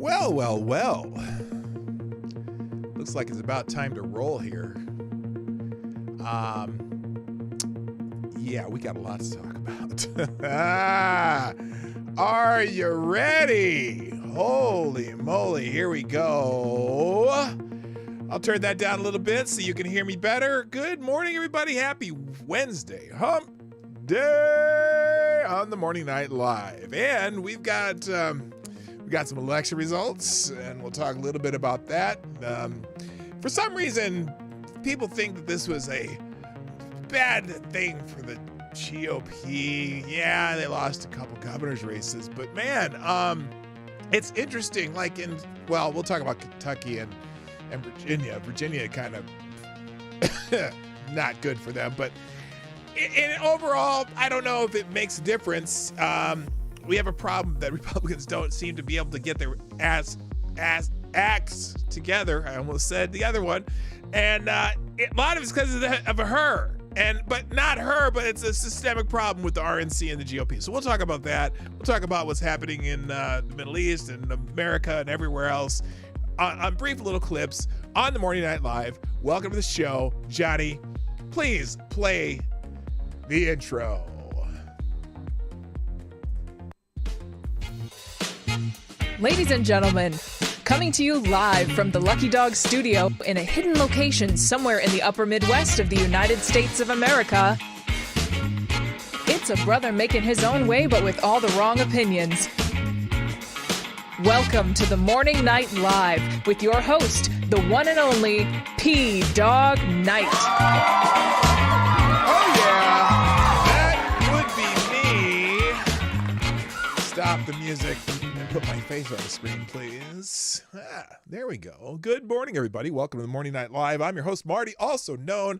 Well, well, well. Looks like it's about time to roll here. Yeah, we got a lot to talk about. Are you ready? Holy moly, here we go. I'll turn that down a little bit so you can hear me better. Good morning, everybody. Happy Wednesday, hump day on the Morning Night Live. And we've got some election results, and we'll talk a little bit about that. For some reason, people think that this was a bad thing for the GOP. Yeah, they lost a couple governor's races, but man, it's interesting. Like we'll talk about Kentucky and Virginia. Virginia kind of not good for them, but in overall, I don't know if it makes a difference. We have a problem that Republicans don't seem to be able to get their acts together. I almost said the other one, and a lot of it's because of her. But not her, but it's a systemic problem with the RNC and the GOP. So we'll talk about that. We'll talk about what's happening in the Middle East and America and everywhere else on brief little clips on the Morning Night Live. Welcome to the show. Johnny, please play the intro. Ladies and gentlemen, coming to you live from the Lucky Dog studio in a hidden location somewhere in the upper Midwest of the United States of America, it's a brother making his own way but with all the wrong opinions. Welcome to the Morning Night Live with your host, the one and only P-Dog Knight. Oh yeah, that would be me. Stop the music. Put my face on the screen, please. There we go. Good morning, everybody. Welcome to the Morning Night Live. I'm your host, Marty, also known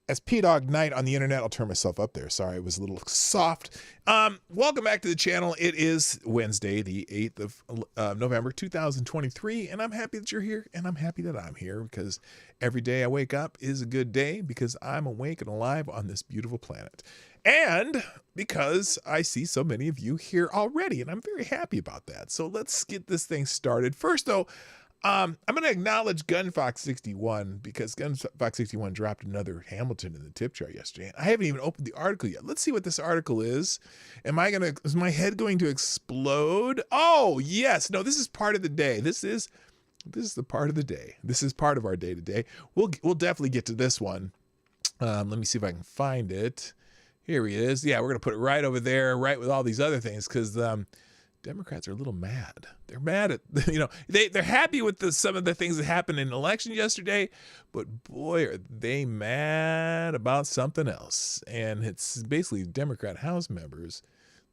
as P-Dog Knight on the internet. I'll turn myself up there. Sorry, it was a little soft. Welcome back to the channel. It is Wednesday, the 8th of November, 2023, and I'm happy that you're here, and I'm happy that I'm here because every day I wake up is a good day because I'm awake and alive on this beautiful planet. And because I see so many of you here already, and I'm very happy about that. So let's get this thing started. First, though, I'm going to acknowledge GunFox61 because GunFox61 dropped another Hamilton in the tip jar yesterday. And I haven't even opened the article yet. Let's see what this article is. Is my head going to explode? Oh, yes. No, this is part of the day. This is the part of the day. This is part of our day today. We'll definitely get to this one. Let me see if I can find it. Here he is. Yeah, we're going to put it right over there, right with all these other things, because Democrats are a little mad. They're mad at, they're happy with some of the things that happened in the election yesterday, but boy, are they mad about something else. And it's basically Democrat House members.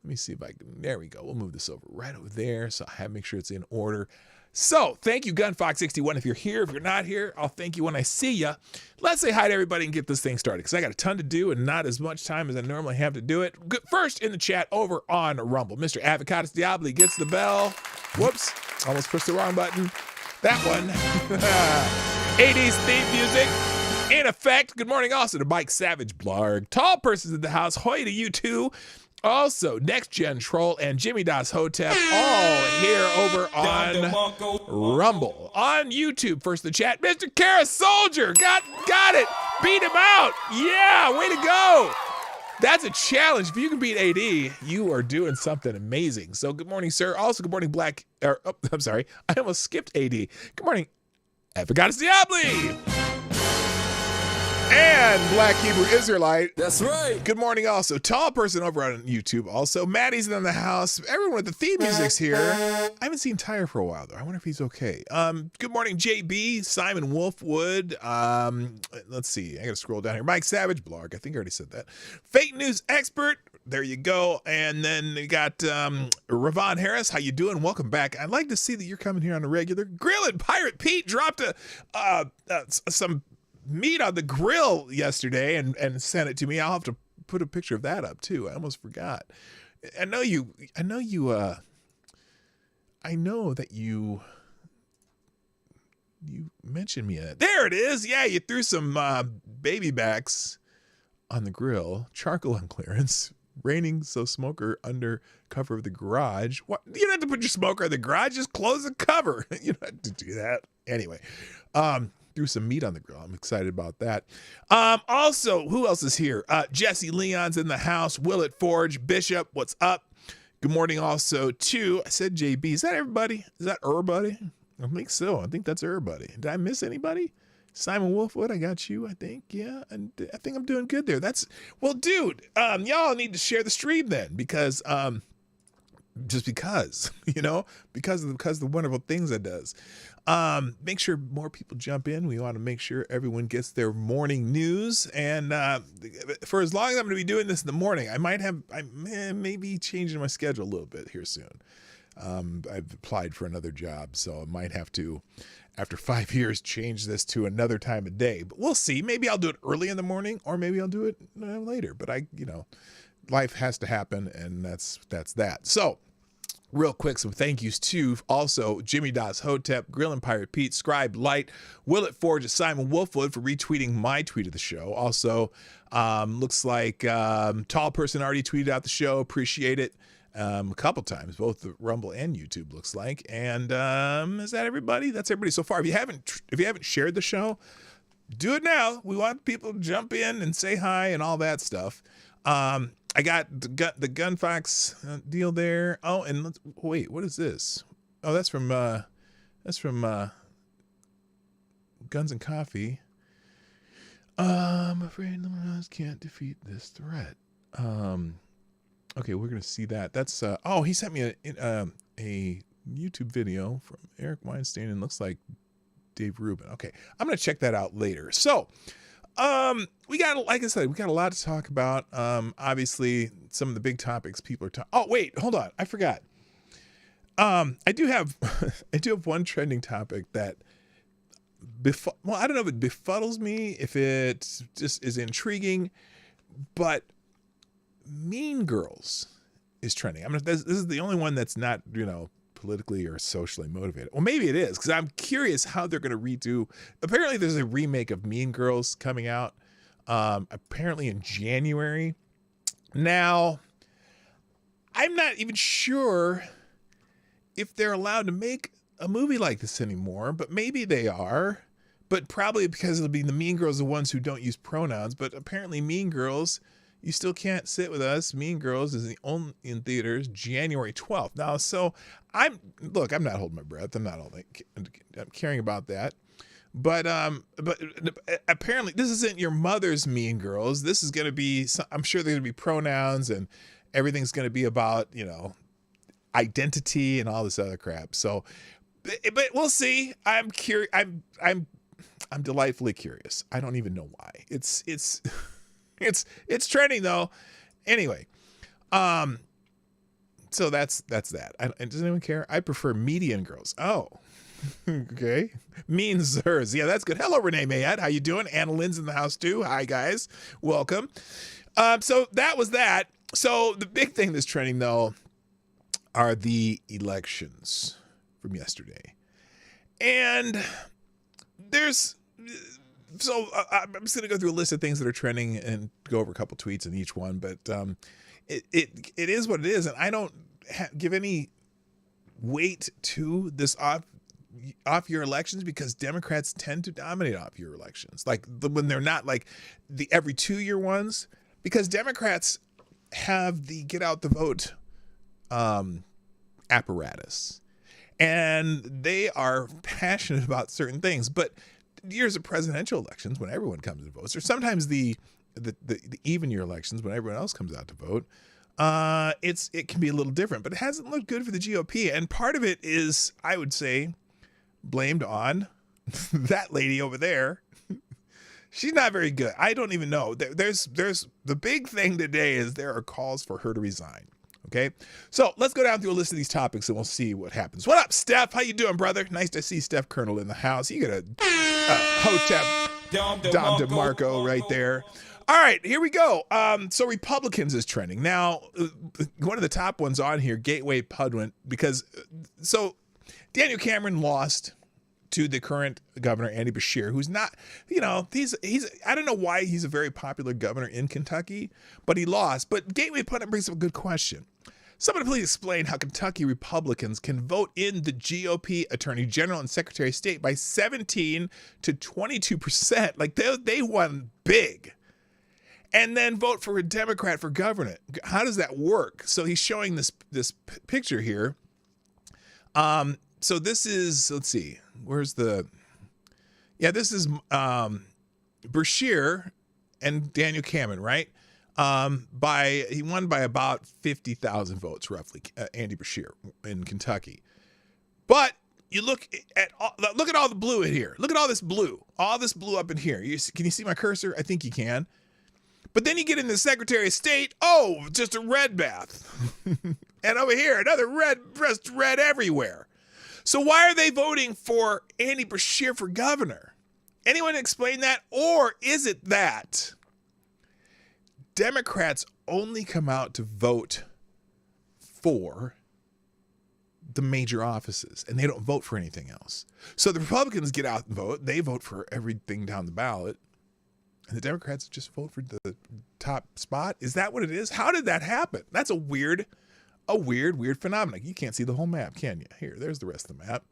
Let me see if I can, there we go. We'll move this over right over there. So I have to make sure it's in order. So thank you, GunFox61. If you're here, if you're not here, I'll thank you when I see you. Let's say hi to everybody and get this thing started because I got a ton to do and not as much time as I normally have to do it. First in the chat over on Rumble, Mr. Avocados Diablo gets the bell. Whoops, almost pushed the wrong button. That one. 80s theme music in effect. Good morning also to Mike Savage Blarg. Tall persons in the house. Hoy to you too. Also, Next Gen Troll and Jimmy Das Hotep all here over on Rumble. On YouTube, first in the chat, Mr. Kara Soldier. Got it. Beat him out. Yeah, way to go. That's a challenge. If you can beat AD, you are doing something amazing. So good morning, sir. Also, good morning, I'm sorry. I almost skipped AD. Good morning, Avocados Diablo. And Black Hebrew Israelite. That's right. Good morning also. Tall person over on YouTube also. Maddie's in the house. Everyone with the theme music's here. I haven't seen Tyre for a while though. I wonder if he's okay. Good morning, JB, Simon Wolfwood. Let's see. I gotta scroll down here. Mike Savage, Blarg. I think I already said that. Fake news expert. There you go. And then you got Ravon Harris. How you doing? Welcome back. I'd like to see that you're coming here on a regular. Grillin' Pirate Pete dropped some meat on the grill yesterday and sent it to me. I'll have to put a picture of that up too. I almost forgot. I know that you mentioned me in it. There it is. Yeah, you threw some baby backs on the grill, charcoal on clearance. raining, so smoker under cover of the garage. What? You don't have to put your smoker in the garage. Just close the cover. You don't have to do that. Anyway, threw some meat on the grill. I'm excited about that. Also, who else is here? Jesse Leon's in the house. Willett Forge, Bishop, what's up? Good morning also to, I said JB. Is that everybody? Is that everybody? I think so. I think that's everybody. Did I miss anybody? Simon Wolfwood, I got you, I think. Yeah, and I think I'm doing good there. Well, dude, y'all need to share the stream then because, just because, because of the wonderful things it does. Make sure more people jump in. We want to make sure everyone gets their morning news. And for as long as I'm going to be doing this in the morning, I may be changing my schedule a little bit here soon. I've applied for another job, so I might have to, after 5 years, change this to another time of day. But we'll see. Maybe I'll do it early in the morning, or maybe I'll do it later. But life has to happen, and that's that. So, real quick, some thank yous to also Jimmy Das Hotep, Grillin' Pirate Pete, Scribe Light, Willett Forge, Simon Wolfwood for retweeting my tweet of the show. Also, looks like Tall Person already tweeted out the show. Appreciate it. A couple times, both the Rumble and YouTube looks like. And is that everybody? That's everybody so far. If you haven't shared the show, do it now. We want people to jump in and say hi and all that stuff. I got the Gunfox deal there. Oh, and wait, what is this? Oh, that's from Guns and Coffee. I'm afraid no one else can't defeat this threat. Okay, we're gonna see that. That's he sent me a YouTube video from Eric Weinstein and looks like Dave Rubin. Okay, I'm gonna check that out later. So, we got a lot to talk about. Obviously, some of the big topics people are talking. Oh, wait, hold on, I forgot. I do have one trending topic that I don't know if it befuddles me, if it just is intriguing, but Mean Girls is trending. This is the only one that's not, politically or socially motivated. Well, maybe it is, because I'm curious how they're going to redo. Apparently, there's a remake of Mean Girls coming out, apparently in January. Now, I'm not even sure if they're allowed to make a movie like this anymore, but maybe they are. But probably because it'll be the Mean Girls, the ones who don't use pronouns. But apparently, Mean Girls, you still can't sit with us. Mean Girls is the only in theaters January 12th. Now, so I'm not holding my breath. I'm caring about that. But apparently this isn't your mother's Mean Girls. This is going to be, I'm sure there's going to be pronouns and everything's going to be about, identity and all this other crap. So, but we'll see. I'm curious. I'm delightfully curious. I don't even know why. It's It's trending though. Anyway, so that's that. Does anyone care? I prefer Median Girls. Oh, okay. Mean Zers. Yeah, that's good. Hello, Renee Mayette. How you doing? Anna Lynn's in the house too. Hi guys, welcome. So that was that. So the big thing that's trending though are the elections from yesterday, and So I'm just going to go through a list of things that are trending and go over a couple tweets in each one. But it is what it is. And I don't give any weight to this off-year elections because Democrats tend to dominate off-year elections. When they're not like the every 2-year ones, because Democrats have the get out the vote apparatus. And they are passionate about certain things. But years of presidential elections when everyone comes and votes, or sometimes the even year elections when everyone else comes out to vote, it can be a little different, but it hasn't looked good for the GOP. And part of it is, I would say, blamed on that lady over there. She's not very good. I don't even know. There's the big thing today is there are calls for her to resign. Okay, so let's go down through a list of these topics and we'll see what happens. What up, Steph? How you doing, brother? Nice to see Steph Colonel in the house. You got a Hotep Dom DeMarco right there. All right, here we go. So Republicans is trending. Now, one of the top ones on here, Gateway Pudwin, because so Daniel Cameron lost to the current governor, Andy Beshear, who's not, he's I don't know why he's a very popular governor in Kentucky, but he lost. But Gateway Pundit brings up a good question. Somebody please explain how Kentucky Republicans can vote in the GOP Attorney General and Secretary of State by 17 to 22%. Like they won big. And then vote for a Democrat for governor. How does that work? So he's showing this picture here. So this is, let's see, this is Beshear and Daniel Cameron, right? He won by about 50,000 votes, roughly, Andy Beshear in Kentucky. But you look at all the blue in here. Look at all this blue up in here. Can you see my cursor? I think you can. But then you get in the Secretary of State. Oh, just a red bath. And over here, another red, just red everywhere. So why are they voting for Andy Beshear for governor? Anyone explain that? Or is it that Democrats only come out to vote for the major offices and they don't vote for anything else? So the Republicans get out and vote. They vote for everything down the ballot. And the Democrats just vote for the top spot. Is that what it is? How did that happen? That's a weird phenomenon. You can't see the whole map, can you? Here, there's the rest of the map.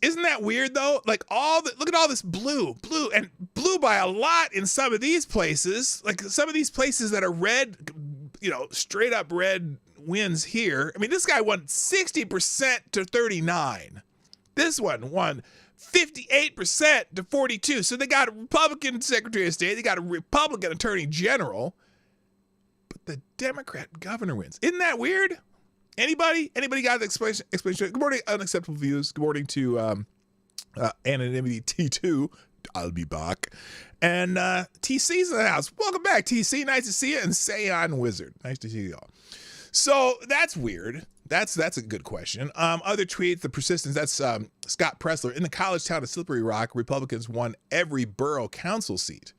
Isn't that weird though? Like look at all this blue by a lot in some of these places. Like some of these places that are red, straight up red wins here. I mean, this guy won 60% to 39. This one won 58% to 42. So they got a Republican Secretary of State. They got a Republican Attorney General. But the Democrat governor wins. Isn't that weird? Anybody got the explanation? Good morning, Unacceptable Views. Good morning to Anonymity T2. I'll be back. And TC's in the house. Welcome back, TC. Nice to see you. And Sayon Wizard. Nice to see you all. So that's weird. That's a good question. Other tweets, the persistence, that's Scott Pressler. In the college town of Slippery Rock, Republicans won every borough council seat.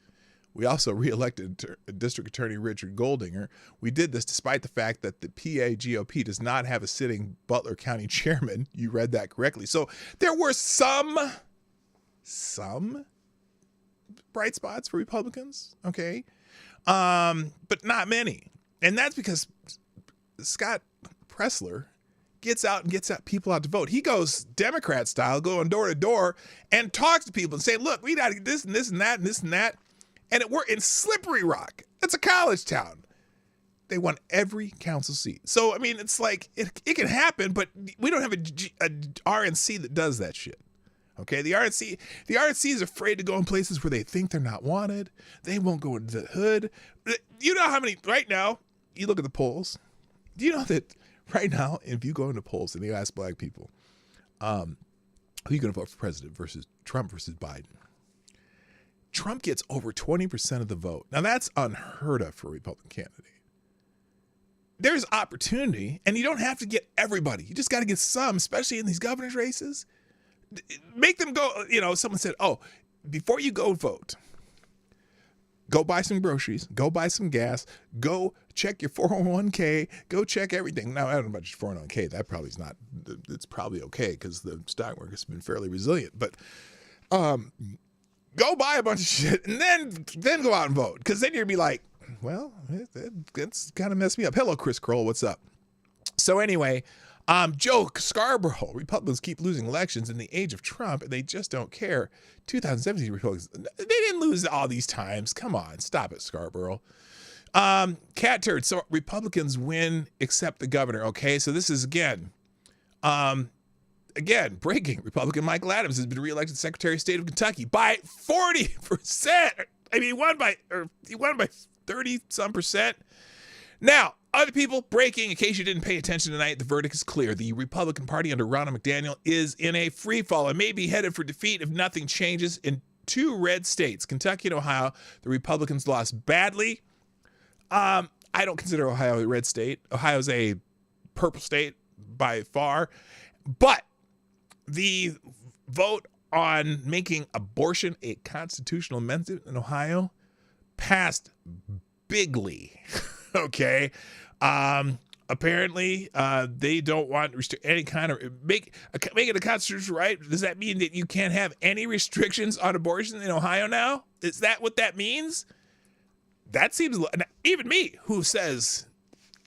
We also reelected District Attorney Richard Goldinger. We did this despite the fact that the PA GOP does not have a sitting Butler County chairman. You read that correctly. So there were some bright spots for Republicans, okay? But not many. And that's because Scott Pressler gets out people out to vote. He goes Democrat style, going door to door and talks to people and saying, look, we got to get this and this and that and this and that. And it worked in Slippery Rock. It's a college town. They won every council seat. So, I mean, it's like, it can happen, but we don't have a RNC that does that shit. Okay, the RNC is afraid to go in places where they think they're not wanted. They won't go into the hood. You know how many, right now, you look at the polls. Do you know that right now, if you go into polls and you ask black people, who are you going to vote for president versus Trump versus Biden? Trump gets over 20% of the vote. Now, that's unheard of for a Republican candidate. There's opportunity, and you don't have to get everybody. You just got to get some, especially in these governor's races. Make them go, someone said, oh, before you go vote, go buy some groceries, go buy some gas, go check your 401k, go check everything. Now, I don't know about your 401k. That probably is not, it's probably okay because the stock market has been fairly resilient. But go buy a bunch of shit and then go out and vote. Because then you'll be like, well, it's kind of messed me up. Hello, Chris Kroll. What's up? So anyway, Joe Scarborough, Republicans keep losing elections in the age of Trump, and they just don't care. 2017 Republicans, they didn't lose all these times. Come on, stop it, Scarborough. Cat turd. So Republicans win except the governor. Okay, so this is again, breaking. Republican Michael Adams has been reelected Secretary of State of Kentucky by 40%. I mean, he won by 30-some%. Now, other people breaking. In case you didn't pay attention tonight, the verdict is clear. The Republican Party under Ronna McDaniel is in a free fall and may be headed for defeat if nothing changes in two red states, Kentucky and Ohio. The Republicans lost badly. I don't consider Ohio a red state. Ohio's a purple state by far. But the vote on making abortion a constitutional amendment in Ohio passed bigly. Okay. apparently, they don't want any kind of make it a constitutional right. Does that mean that you can't have any restrictions on abortion in Ohio now? Is that what that means? That seems, even me, who says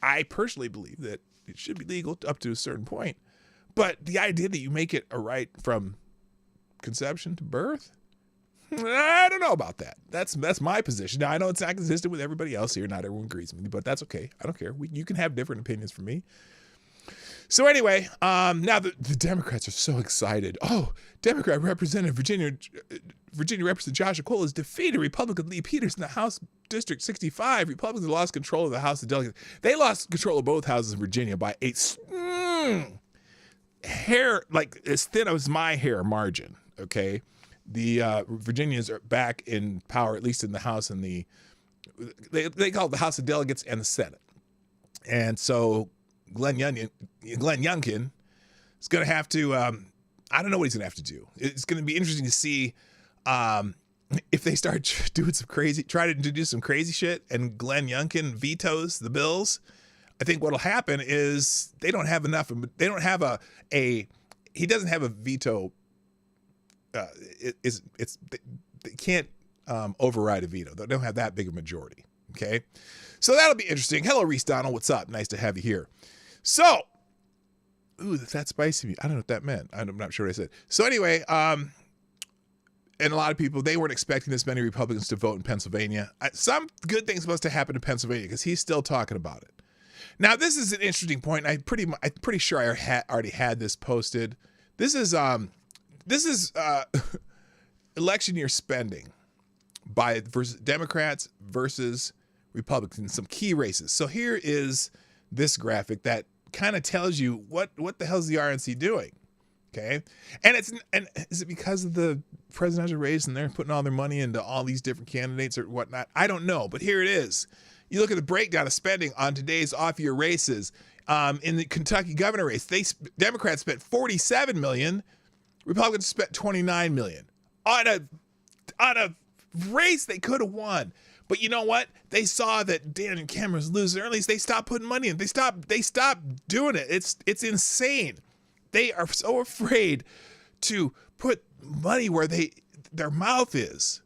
I personally believe that it should be legal up to a certain point, but the idea that you make it a right from conception to birth, I don't know about that. That's my position. Now, I know it's not consistent with everybody else here. Not everyone agrees with me, but that's okay. I don't care. You can have different opinions from me. So anyway, now the Democrats are so excited. Oh, Democrat Representative Virginia Representative Josh Cole has defeated Republican Lee Peters in the House District 65. Republicans lost control of the House of Delegates. They lost control of both houses in Virginia by hair, like as thin as my hair margin. Okay. The Virginians are back in power, at least in the House and they call it the House of Delegates and the Senate. And so Glenn Youngkin is going to have to, I don't know what he's going to have to do. It's going to be interesting to see if they start try to introduce some crazy shit and Glenn Youngkin vetoes the bills. I think what'll happen is he doesn't have a veto. They can't override a veto. They don't have that big a majority. Okay, so that'll be interesting. Hello, Reese Donald. What's up? Nice to have you here. So, ooh, that's spicy. I don't know what that meant. I'm not sure what I said. So anyway, and a lot of people, they weren't expecting this many Republicans to vote in Pennsylvania. Some good things supposed to happen in Pennsylvania because he's still talking about it. Now, this is an interesting point. I'm pretty sure I already had this posted. This is election year spending versus Democrats versus Republicans, some key races. So here is this graphic that kind of tells you what the hell is the RNC doing? Okay, and is it because of the presidential race and they're putting all their money into all these different candidates or whatnot? I don't know, but here it is. You look at the breakdown of spending on today's off-year races. In the Kentucky governor race, Democrats spent $47 million. Republicans spent $29 million on a race they could have won. But you know what? They saw that Dan and Cameron's losing, or at least they stopped putting money in. They stopped doing it. It's insane. They are so afraid to put money where their mouth is.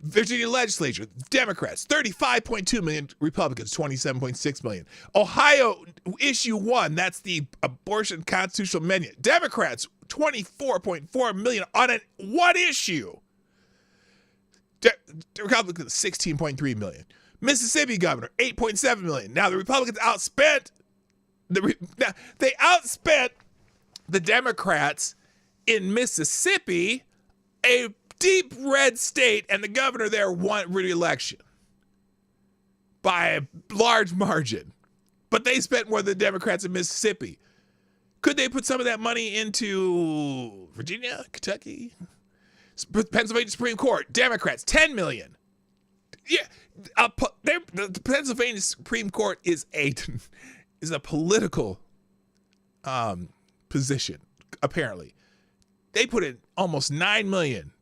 Virginia legislature, Democrats, 35.2 million, Republicans, 27.6 million. Ohio, issue 1, that's the abortion constitutional amendment. Democrats, 24.4 million on one issue. Republicans, 16.3 million. Mississippi governor, 8.7 million. Now the Republicans outspent the Democrats in Mississippi, a deep red state, and the governor there won re-election by a large margin. But they spent more than the Democrats in Mississippi. Could they put some of that money into Virginia, Kentucky? Pennsylvania Supreme Court, Democrats, 10 million. Yeah, the Pennsylvania Supreme Court is a political position, apparently. They put in almost 9 million,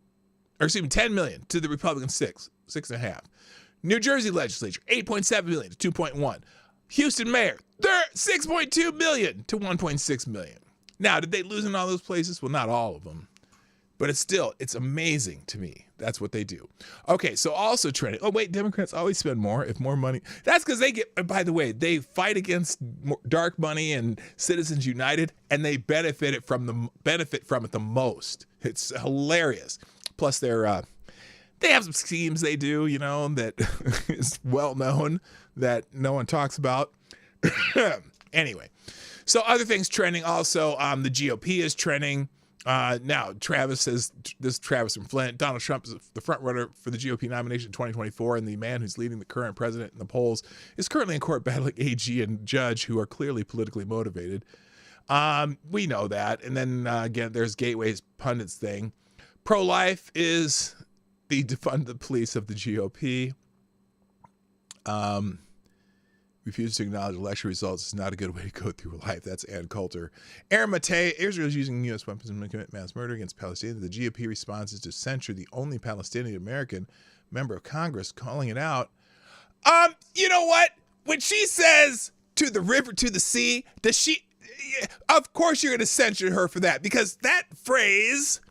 or excuse me, 10 million to the Republican 6.5. New Jersey legislature, 8.7 million to 2.1. Houston mayor, they're 6.2 million to 1.6 million. Now, did they lose in all those places? Well, not all of them. But it's amazing to me. That's what they do. Okay, so also trending. Oh, wait, Democrats always spend more if more money. That's because they get, by the way, they fight against dark money and Citizens United, and they benefit from it the most. It's hilarious. Plus, they have some schemes they do, that is well known that no one talks about. Anyway, so other things trending also. The GOP is trending. Now, Travis says, this is Travis from Flint, Donald Trump is the front runner for the GOP nomination in 2024, and the man who's leading the current president in the polls is currently in court battling AG and judge who are clearly politically motivated. We know that. And then again, there's Gateway's pundits thing. Pro-life is the defund the police of the GOP. Refuses to acknowledge election results is not a good way to go through life. That's Ann Coulter. Aaron Matei, Israel is using U.S. weapons to commit mass murder against Palestinians. The GOP response is to censure the only Palestinian American member of Congress, calling it out. You know what? When she says to the river, to the sea. Does she? Of course you're going to censure her for that, because that phrase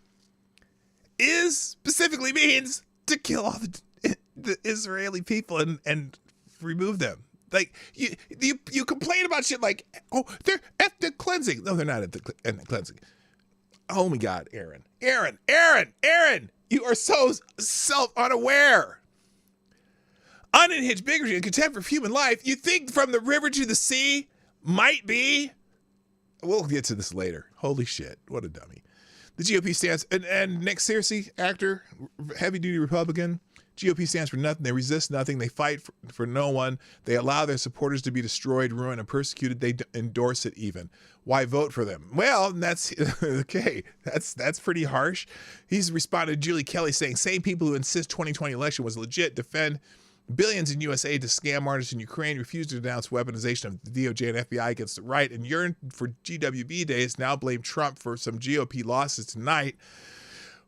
specifically means to kill all the Israeli people and remove them. Like, you complain about shit like, oh, they're ethnic cleansing. No, they're not ethnic cleansing. Oh my God, Aaron, you are so self-unaware. Unhinged bigotry and contempt for human life. You think from the river to the sea might be? We'll get to this later. Holy shit, what a dummy. The GOP stands, and Nick Searcy, actor, heavy-duty Republican. GOP stands for nothing. They resist nothing. They fight for no one. They allow their supporters to be destroyed, ruined, and persecuted. They endorse it even. Why vote for them? Well, that's okay. That's pretty harsh. He's responded to Julie Kelly saying, same people who insist 2020 election was legit defend billions in US aid to scam artists in Ukraine, refuse to denounce weaponization of the DOJ and FBI against the right, and yearn for GWB days, now blame Trump for some GOP losses tonight.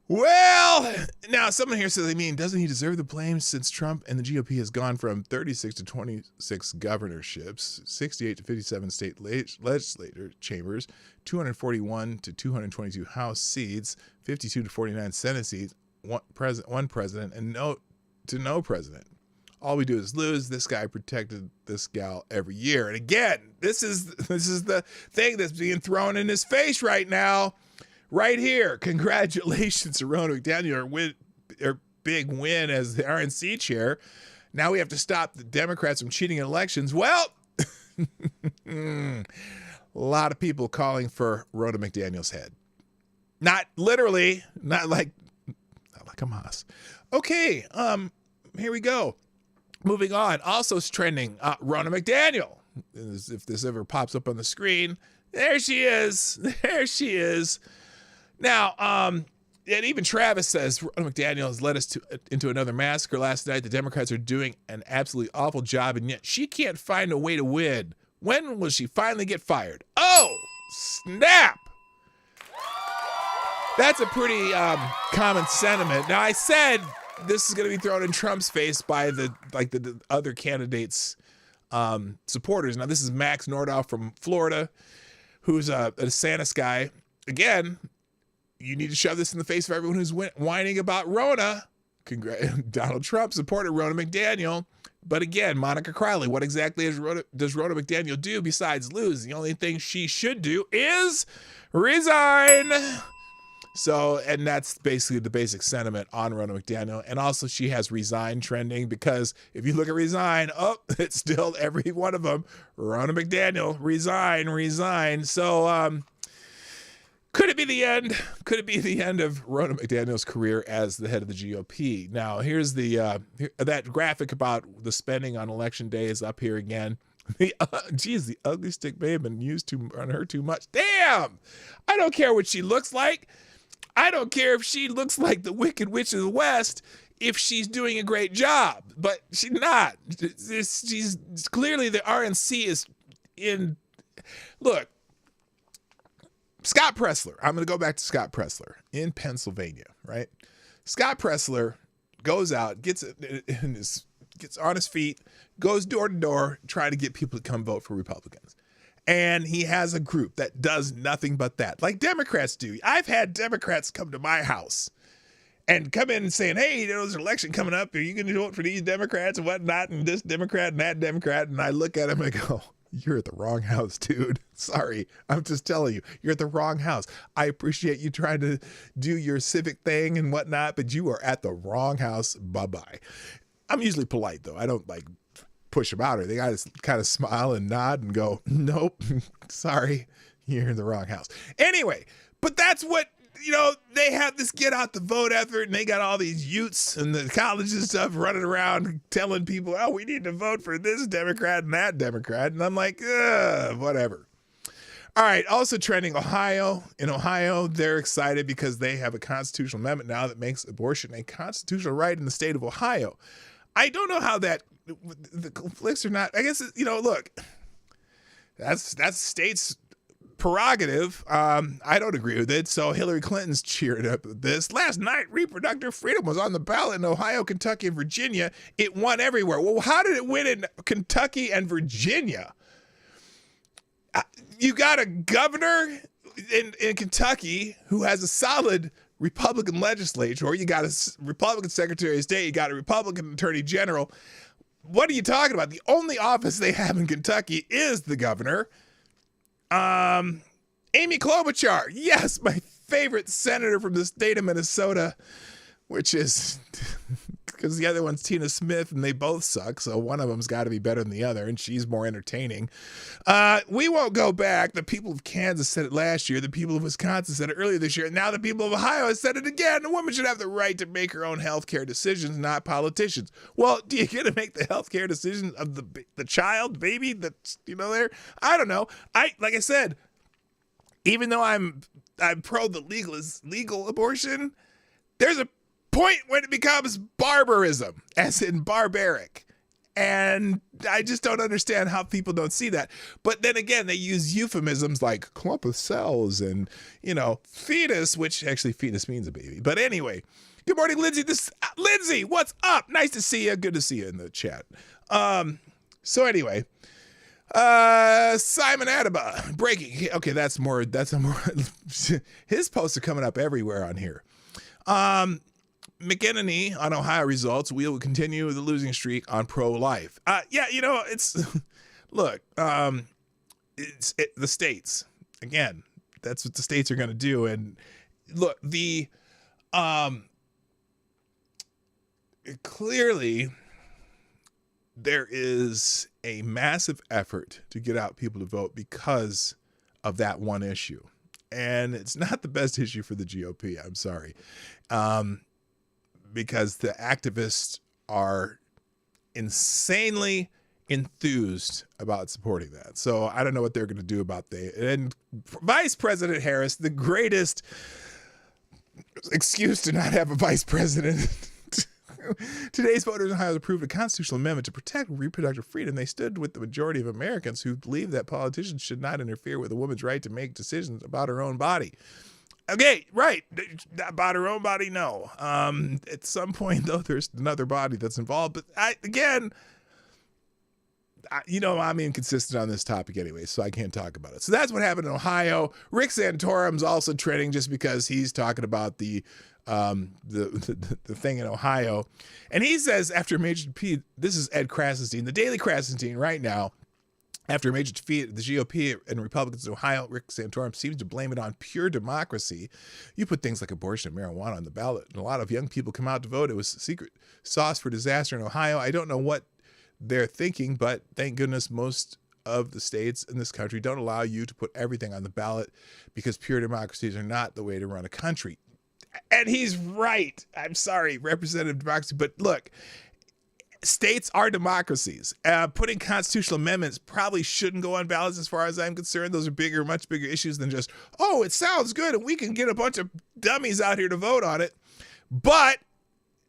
Well, now someone here says, doesn't he deserve the blame since Trump and the GOP has gone from 36 to 26 governorships, 68 to 57 state legislature chambers, 241 to 222 House seats, 52 to 49 Senate seats, one president, and no president. All we do is lose. This guy protected this gal every year. And again, this is the thing that's being thrown in his face right now. Right here. Congratulations to Ronna McDaniel, her big win as the RNC chair. Now we have to stop the Democrats from cheating in elections. Well, a lot of people calling for Ronna McDaniel's head. Not literally, not like Hamas. Okay, here we go. Moving on. Also trending, Ronna McDaniel. If this ever pops up on the screen, there she is. There she is. Now, and even Travis says Ronna McDaniel has led us into another massacre last night. The Democrats are doing an absolutely awful job, and yet she can't find a way to win. When will she finally get fired? Oh, snap! That's a pretty common sentiment. Now, I said this is going to be thrown in Trump's face by the other candidates' supporters. Now, this is Max Nordau from Florida, who's a DeSantis guy. Again, you need to shove this in the face of everyone who's whining about Ronna. Donald Trump supported Ronna McDaniel. But again, Monica Crowley, what exactly does Ronna McDaniel do besides lose? The only thing she should do is resign. So, and that's basically the basic sentiment on Ronna McDaniel. And also she has resign trending, because if you look at resign, it's still every one of them. Ronna McDaniel, resign. So, could it be the end? Could it be the end of Ronna McDaniel's career as the head of the GOP? Now, here's that graphic about the spending on election day is up here again. The ugly stick may have been used on her too much. Damn! I don't care what she looks like. I don't care if she looks like the Wicked Witch of the West if she's doing a great job. But she's not. She's clearly, the RNC is in... Look. Scott Presler. I'm going to go back to Scott Presler in Pennsylvania, right? Scott Presler goes out, gets on his feet, goes door to door, trying to get people to come vote for Republicans. And he has a group that does nothing but that, like Democrats do. I've had Democrats come to my house and come in and saying, hey, there's an election coming up. Are you going to vote for these Democrats and whatnot, and this Democrat and that Democrat? And I look at him and I go, you're at the wrong house, dude. Sorry. I'm just telling you, you're at the wrong house. I appreciate you trying to do your civic thing and whatnot, but you are at the wrong house. Bye-bye. I'm usually polite, though. I don't push them out or anything. I just kind of smile and nod and go, nope, sorry, you're in the wrong house. Anyway, but that's what, they have this get out the vote effort, and they got all these youths and the colleges and stuff running around telling people, oh, we need to vote for this Democrat and that Democrat. And I'm like, whatever. All right. Also trending Ohio. In Ohio, they're excited because they have a constitutional amendment now that makes abortion a constitutional right in the state of Ohio. I don't know how the conflicts or not. I guess, look, that's state's prerogative. I don't agree with it. So Hillary Clinton's cheered up with this. Last night, reproductive freedom was on the ballot in Ohio, Kentucky, and Virginia. It won everywhere. Well, how did it win in Kentucky and Virginia? You got a governor in Kentucky who has a solid Republican legislature, or you got a Republican Secretary of State, you got a Republican Attorney General. What are you talking about? The only office they have in Kentucky is the governor. Amy Klobuchar, yes, my favorite senator from the state of Minnesota, which is because the other one's Tina Smith, and they both suck, so one of them's got to be better than the other, and she's more entertaining. We won't go back. The people of Kansas said it last year. The people of Wisconsin said it earlier this year. And now the people of Ohio have said it again. A woman should have the right to make her own health care decisions, not politicians. Well, do you get to make the health care decisions of the child, baby that's, there? I don't know. Like I said, even though I'm pro the legal abortion, there's a point when it becomes barbarism, as in barbaric. And I just don't understand how people don't see that. But then again, they use euphemisms like clump of cells and, fetus, which actually fetus means a baby. But anyway, good morning, Lindsay. Lindsay, what's up? Nice to see you. Good to see you in the chat. So anyway, Simon Adaba, breaking. Okay, that's a more, his posts are coming up everywhere on here. McEnany on Ohio results. We will continue the losing streak on pro-life. Look, it's the states. Again, that's what the states are going to do. And look, clearly there is a massive effort to get out people to vote because of that one issue. And it's not the best issue for the GOP. I'm sorry. Because the activists are insanely enthused about supporting that. So I don't know what they're going to do about that. And Vice President Harris, the greatest excuse to not have a vice president. Today's voters in Ohio approved a constitutional amendment to protect reproductive freedom. They stood with the majority of Americans who believe that politicians should not interfere with a woman's right to make decisions about her own body. Okay, right. About her own body, no. At some point, though, there's another body that's involved. But I'm inconsistent on this topic anyway, so I can't talk about it. So that's what happened in Ohio. Rick Santorum's also trending just because he's talking about the thing in Ohio. And he says after a major defeat, this is Ed Krasenstein, the Daily Krasenstein right now. After a major defeat of the GOP and Republicans in Ohio, Rick Santorum seems to blame it on pure democracy. You put things like abortion and marijuana on the ballot, and a lot of young people come out to vote. It was secret sauce for disaster in Ohio. I don't know what they're thinking, but thank goodness most of the states in this country don't allow you to put everything on the ballot because pure democracies are not the way to run a country. And he's right. I'm sorry, representative democracy. But look, states are democracies. Putting constitutional amendments probably shouldn't go on ballots as far as I'm concerned. Those are much bigger issues than just, oh, it sounds good and we can get a bunch of dummies out here to vote on it. But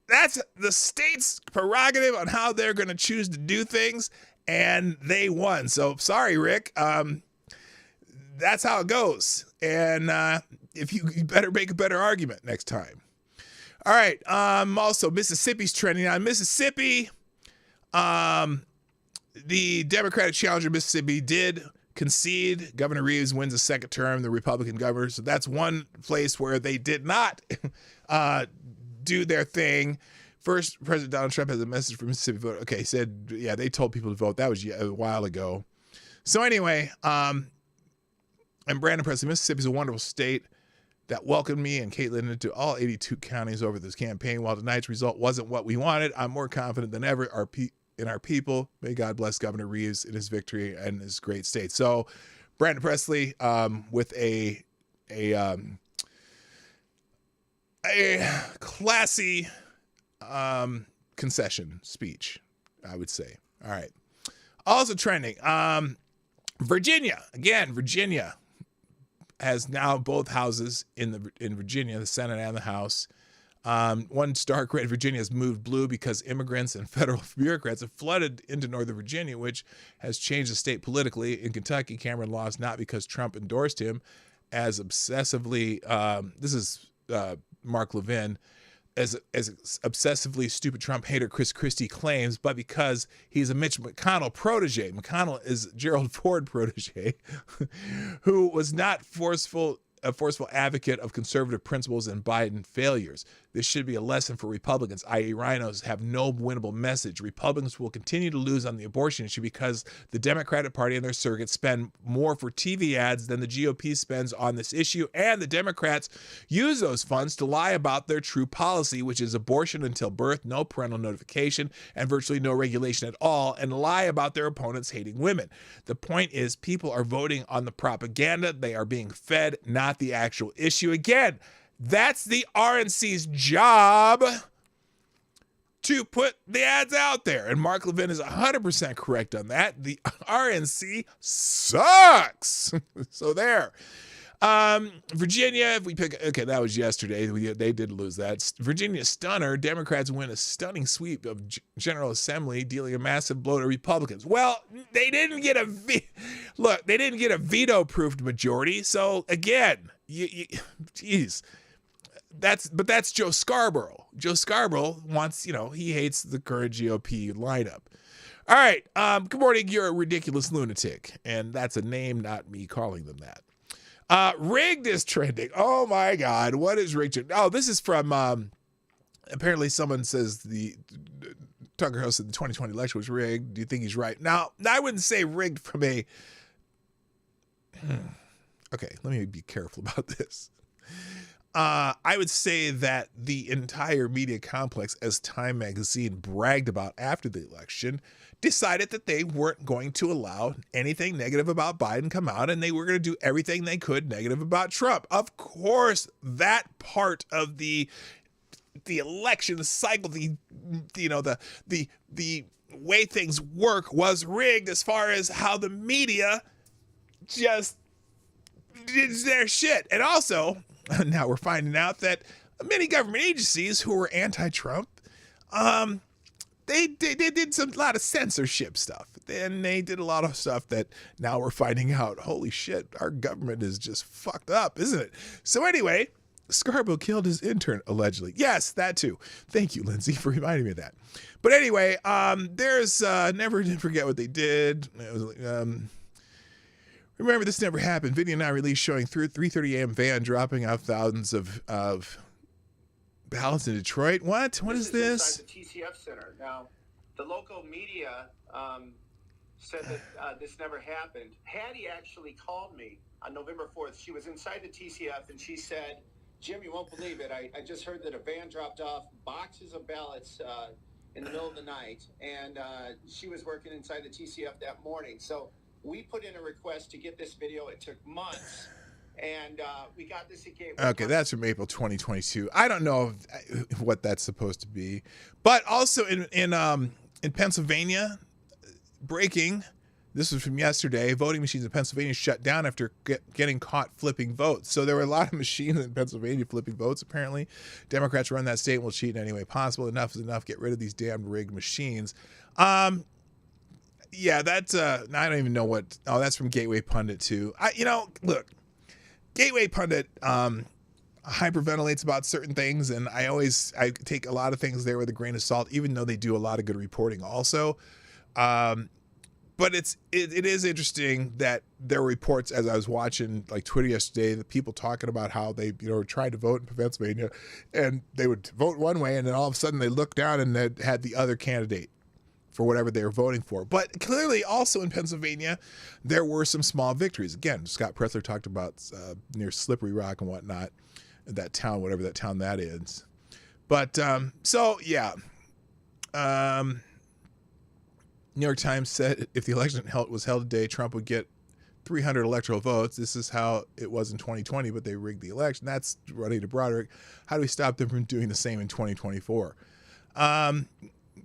that's the state's prerogative on how they're going to choose to do things, and they won. So sorry, Rick. That's how it goes. And if you better make a better argument next time. All right. Also, Mississippi's trending on Mississippi. The Democratic challenger Mississippi did concede. Governor Reeves wins a second term, the Republican governor. So that's one place where they did not do their thing. First, President Donald Trump has a message for Mississippi voters. Okay, he said, yeah, they told people to vote. That was a while ago. So anyway, and Brandon Presley, Mississippi is a wonderful state that welcomed me and Caitlin into all 82 counties over this campaign. While tonight's result wasn't what we wanted, I'm more confident than ever in our people. May God bless Governor Reeves in his victory and his great state. So Brandon Presley with a classy concession speech, I would say. All right. Also trending, Virginia. Again, Virginia has now both houses in Virginia, the Senate and the House. One stark red, Virginia has moved blue because immigrants and federal bureaucrats have flooded into Northern Virginia, which has changed the state politically. In Kentucky, Cameron lost not because Trump endorsed him as obsessively. This is Mark Levin. as obsessively stupid Trump hater Chris Christie claims, but because he's a Mitch McConnell protege. McConnell is Gerald Ford protege, who was not a forceful advocate of conservative principles and Biden failures. This should be a lesson for Republicans, i.e. rhinos have no winnable message. Republicans will continue to lose on the abortion issue because the Democratic Party and their surrogates spend more for TV ads than the GOP spends on this issue, and the Democrats use those funds to lie about their true policy, which is abortion until birth, no parental notification, and virtually no regulation at all, and lie about their opponents hating women. The point is, people are voting on the propaganda they are being fed, not the actual issue. Again, that's the RNC's job, to put the ads out there. And Mark Levin is 100% correct on that. The RNC sucks. So there. Virginia, if we pick, okay, that was yesterday. They did lose that. Virginia stunner. Democrats win a stunning sweep of General Assembly, dealing a massive blow to Republicans. Well, they didn't get they didn't get a veto-proofed majority. So again, geez. That's Joe Scarborough. Joe Scarborough wants, he hates the current GOP lineup. All right. Good morning. You're a ridiculous lunatic. And that's a name, not me calling them that. Rigged is trending. Oh my God. What is rigged? Oh, this is from, apparently someone says the Tucker House in the 2020 election was rigged. Do you think he's right? Now, I wouldn't say rigged from a, okay, let me be careful about this. I would say that the entire media complex, as Time magazine bragged about after the election, decided that they weren't going to allow anything negative about Biden come out, and they were going to do everything they could negative about Trump. Of course, that part of the election cycle, the way things work was rigged as far as how the media just did their shit. And also, now we're finding out that many government agencies who were anti-Trump, they did a lot of censorship stuff. And they did a lot of stuff that now we're finding out, holy shit, our government is just fucked up, isn't it? So anyway, Scarborough killed his intern, allegedly. Yes, that too. Thank you, Lindsay, for reminding me of that. But anyway, there's never forget what they did. It was remember, this never happened. Video now released showing 3:30 a.m. van dropping off thousands of ballots in Detroit. What? What is this? Inside the TCF Center. Now, the local media said that this never happened. Patty actually called me on November 4th. She was inside the TCF, and she said, Jim, you won't believe it. I just heard that a van dropped off boxes of ballots in the middle of the night, and she was working inside the TCF that morning. So we put in a request to get this video. It took months, and we got this at Gateway. Okay, that's from April 2022. I don't know what that's supposed to be. But also in Pennsylvania, breaking, this was from yesterday, voting machines in Pennsylvania shut down after getting caught flipping votes. So there were a lot of machines in Pennsylvania flipping votes, apparently. Democrats run that state and will cheat in any way possible. Enough is enough. Get rid of these damn rigged machines. Yeah, that's I don't even know what. Oh, that's from Gateway Pundit too. Look, Gateway Pundit hyperventilates about certain things, and I take a lot of things there with a grain of salt, even though they do a lot of good reporting also. But it is interesting that there were reports, as I was watching like Twitter yesterday, that people talking about how they were trying to vote in Pennsylvania, and they would vote one way, and then all of a sudden they looked down and they had the other candidate for whatever they were voting for. But clearly also in Pennsylvania, there were some small victories. Again, Scott Pressler talked about near Slippery Rock and whatnot, that town, whatever that town that is. But so, yeah. New York Times said if the election was held today, Trump would get 300 electoral votes. This is how it was in 2020, but they rigged the election. That's running to Broderick. How do we stop them from doing the same in 2024?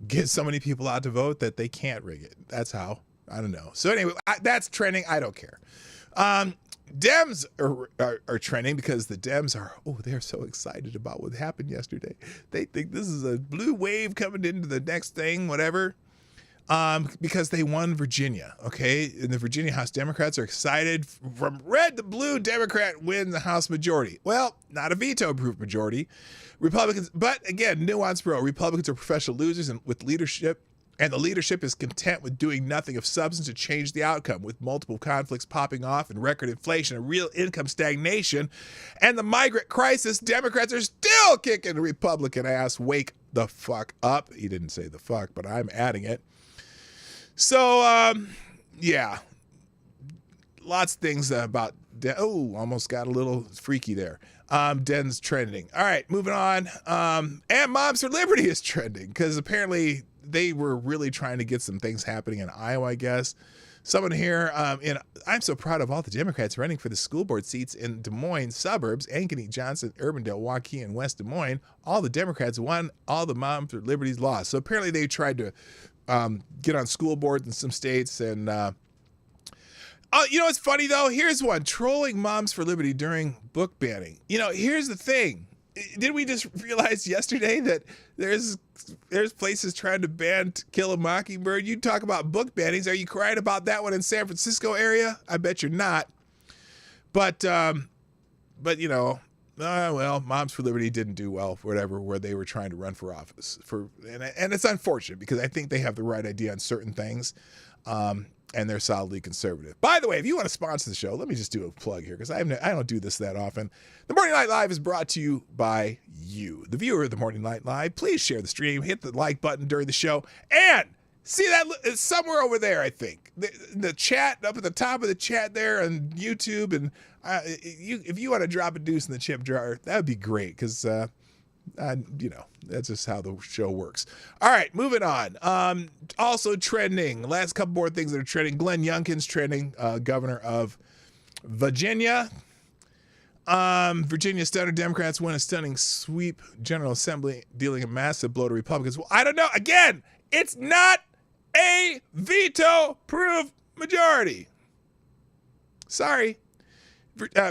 Get so many people out to vote that they can't rig it. That's how. I don't know. So anyway, that's trending. I don't care. Dems are trending because the Dems they're so excited about what happened yesterday. They think this is a blue wave coming into the next thing, whatever. because they won Virginia. Okay, in the Virginia House, Democrats are excited. From red to blue, Democrat wins the House majority. Well, not a veto-proof majority. Republicans, but again, nuance, bro. Republicans are professional losers, and with leadership. And the leadership is content with doing nothing of substance to change the outcome, with multiple conflicts popping off and record inflation and real income stagnation and the migrant crisis. Democrats are still kicking Republican ass. Wake the fuck up. He didn't say the fuck, but I'm adding it. So, yeah, lots of things about, almost got a little freaky there. Den's trending. All right, moving on. And Moms for Liberty is trending because apparently they were really trying to get some things happening in Iowa, I guess. Someone here, I'm so proud of all the Democrats running for the school board seats in Des Moines suburbs, Ankeny, Johnson, Urbandale, Waukee, and West Des Moines. All the Democrats won, all the Moms for Liberty's lost. So apparently they tried to get on school boards in some states. And, you know what's funny, though? Here's one, trolling Moms for Liberty during book banning. You know, here's the thing. Did we just realize yesterday that there's places trying to ban To Kill a Mockingbird? You talk about book bannings. Are you crying about that one in San Francisco area? I bet you're not. But you know, well, Moms for Liberty didn't do well for whatever, where they were trying to run for office. And it's unfortunate because I think they have the right idea on certain things. And they're solidly conservative. By the way, if you want to sponsor the show, let me just do a plug here because I don't do this that often. The Morning Light Live is brought to you by you, the viewer of the Morning Light Live. Please share the stream, hit the like button during the show, and see that it's somewhere over there, I think. The chat, up at the top of the chat there on YouTube. And if you want to drop a deuce in the chip jar, that would be great because, you know, that's just how the show works. All right, moving on. Also trending, last couple more things that are trending. Glenn Youngkin's trending, governor of Virginia. Virginia stunner Democrats win a stunning sweep General Assembly, dealing a massive blow to Republicans. Well, I don't know. Again, it's not a veto-proof majority. Sorry.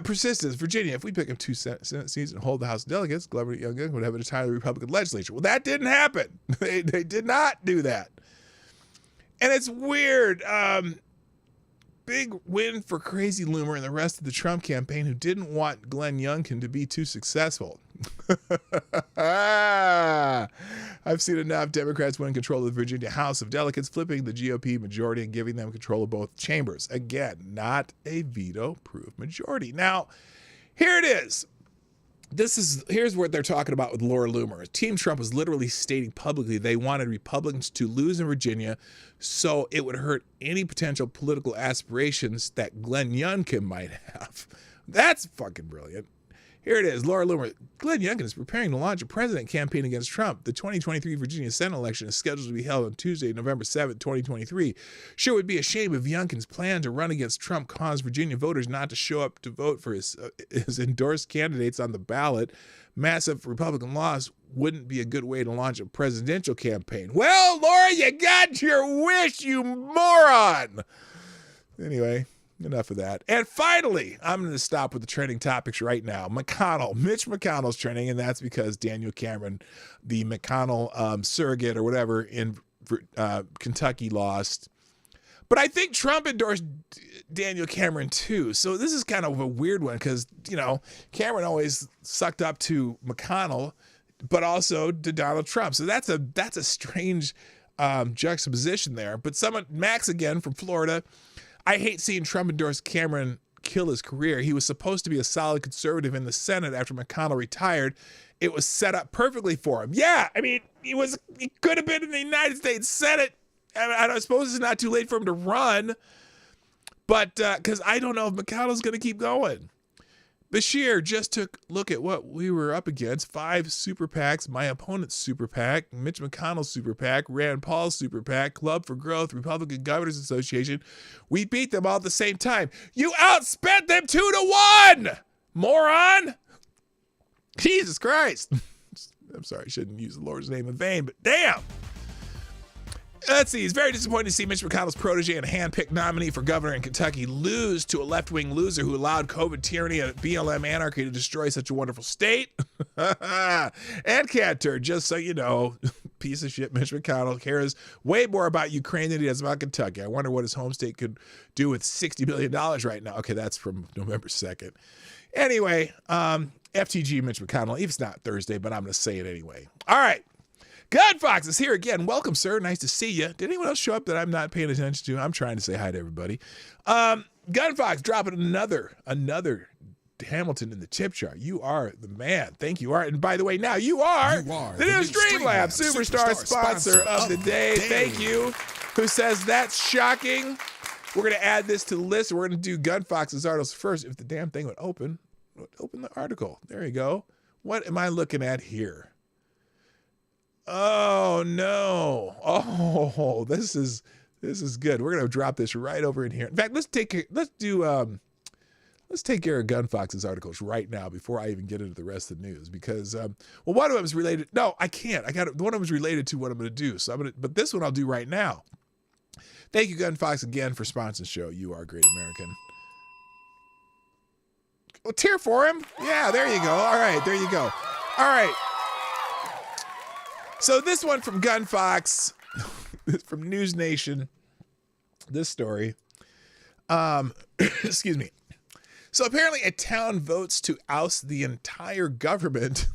Persistence, Virginia. If we pick up 2 Senate seats and hold the House of Delegates, Governor Youngkin would have an entirely Republican legislature. Well, that didn't happen. They did not do that. And it's weird. Big win for Crazy Loomer and the rest of the Trump campaign who didn't want Glenn Youngkin to be too successful. I've seen enough. Democrats win control of the Virginia House of Delegates, flipping the GOP majority and giving them control of both chambers. Again, not a veto-proof majority. Now, here it is. Here's what they're talking about with Laura Loomer. Team Trump was literally stating publicly they wanted Republicans to lose in Virginia so it would hurt any potential political aspirations that Glenn Youngkin might have. That's fucking brilliant. Here it is, Laura Loomer. Glenn Youngkin is preparing to launch a president campaign against Trump. The 2023 Virginia Senate election is scheduled to be held on Tuesday, November 7th, 2023. Sure would be a shame if Youngkin's plan to run against Trump caused Virginia voters not to show up to vote for his endorsed candidates on the ballot. Massive Republican loss wouldn't be a good way to launch a presidential campaign. Well, Laura, you got your wish, you moron. Anyway. Enough of that. And finally, I'm going to stop with the trending topics right now. Mitch McConnell's trending, and that's because Daniel Cameron, the McConnell surrogate or whatever in Kentucky, lost. But I think Trump endorsed Daniel Cameron too. So this is kind of a weird one because, you know, Cameron always sucked up to McConnell, but also to Donald Trump. So that's a strange juxtaposition there. But Max again from Florida. I hate seeing Trump endorse Cameron kill his career. He was supposed to be a solid conservative in the Senate after McConnell retired. It was set up perfectly for him. Yeah, I mean, he could have been in the United States Senate. I suppose it's not too late for him to run, but because I don't know if McConnell's going to keep going. Bashir just took a look at what we were up against. 5 super PACs, my opponent's super PAC, Mitch McConnell's super PAC, Rand Paul's super PAC, Club for Growth, Republican Governors Association. We beat them all at the same time. You outspent them 2-1, moron. Jesus Christ. I'm sorry, I shouldn't use the Lord's name in vain, but damn. Let's see. It's very disappointing to see Mitch McConnell's protege and hand-picked nominee for governor in Kentucky lose to a left-wing loser who allowed COVID tyranny and BLM anarchy to destroy such a wonderful state. And Cantor, just so you know, piece of shit Mitch McConnell cares way more about Ukraine than he does about Kentucky. I wonder what his home state could do with $60 billion right now. Okay, that's from November 2nd. Anyway, FTG Mitch McConnell. Even if it's not Thursday, but I'm going to say it anyway. All right. Gun Fox is here again. Welcome, sir. Nice to see you. Did anyone else show up that I'm not paying attention to? I'm trying to say hi to everybody. Gun Fox dropping another Hamilton in the tip jar. You are the man. Thank you, Art. And by the way, now you are the new Streamlab Superstar sponsor of the day. Thank you. Who says that's shocking? We're going to add this to the list. We're going to do Gun Fox's articles first. If the damn thing would open the article. There you go. What am I looking at here? Oh no. Oh, this is good. We're going to drop this right over in here. In fact, let's take care of Gun Fox's articles right now before I even get into the rest of the news because, one of them is related. No, I can't. One of them is related to what I'm going to do. But this one I'll do right now. Thank you, Gun Fox, again for sponsoring the show. You are a great American. Well, cheer for him. Yeah, there you go. All right, there you go. All right. So this one from Gun Fox, from News Nation. This story. Excuse me. So apparently a town votes to oust the entire government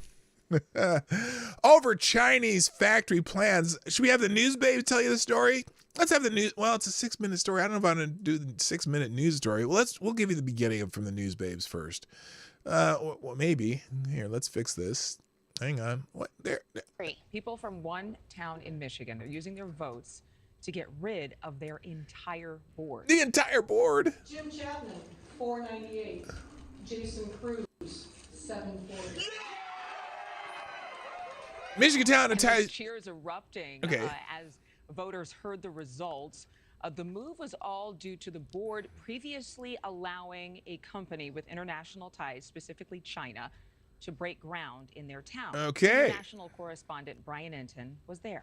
over Chinese factory plans. Should we have the news babe tell you the story? Let's have the news. Well, it's a 6-minute story. I don't know if I'm going to do the 6-minute news story. Well, we'll give you the beginning from the news babes first. Well, maybe. Here, let's fix this. Hang on. What? There. People from one town in Michigan are using their votes to get rid of their entire board. The entire board? Jim Chapman, 498. Jason Cruz, 740. Michigan town entire... Cheers erupting as voters heard the results. The move was all due to the board previously allowing a company with international ties, specifically China, to break ground in their town. Okay. International correspondent Brian Enton was there.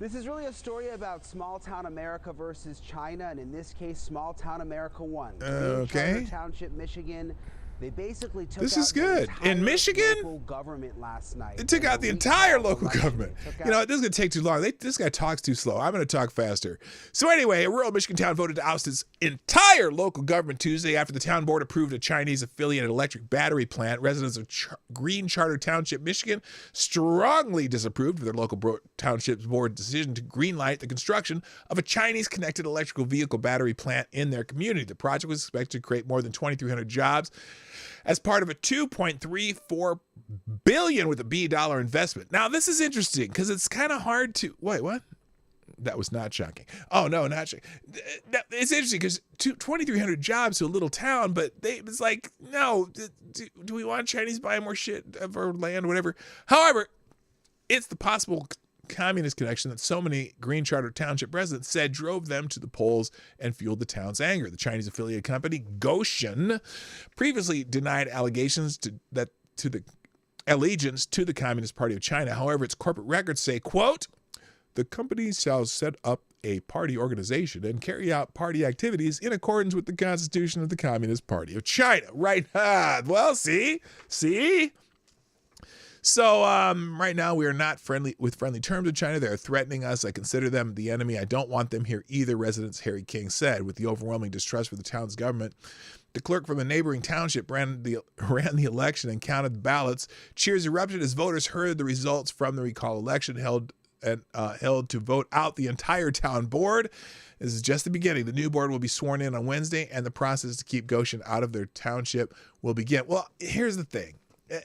This is really a story about small town America versus China, and in this case, small town America won. Okay. Township, Michigan. They basically took this out is good. In Michigan, local government last night. They took out the entire local government. You know, this is going to take too long. This guy talks too slow. I'm going to talk faster. So anyway, a rural Michigan town voted to oust its entire local government Tuesday after the town board approved a Chinese-affiliated electric battery plant. Residents of Green Charter Township, Michigan, strongly disapproved of their local township's board decision to greenlight the construction of a Chinese-connected electrical vehicle battery plant in their community. The project was expected to create more than 2,300 jobs as part of a $2.34 billion with a B dollar investment. Now, this is interesting because it's kind of hard to... Wait, what? That was not shocking. Oh, no, not shocking. It's interesting because 2,300 jobs to a little town, but it's like, no, do we want Chinese buying more shit of our land, whatever? However, it's the possible communist connection that so many Green Charter Township residents said drove them to the polls and fueled the town's anger. The Chinese affiliated company Goshen previously denied allegations to the allegiance to the Communist Party of China. However, its corporate records say, quote, the company shall set up a party organization and carry out party activities in accordance with the Constitution of the Communist Party of China. Right? Well, see? So right now we are not friendly terms with China. They are threatening us. I consider them the enemy. I don't want them here either, residents Harry King said. With the overwhelming distrust for the town's government, the clerk from a neighboring township ran the election and counted the ballots. Cheers erupted as voters heard the results from the recall election held to vote out the entire town board. This is just the beginning. The new board will be sworn in on Wednesday, and the process to keep Goshen out of their township will begin. Well, here's the thing,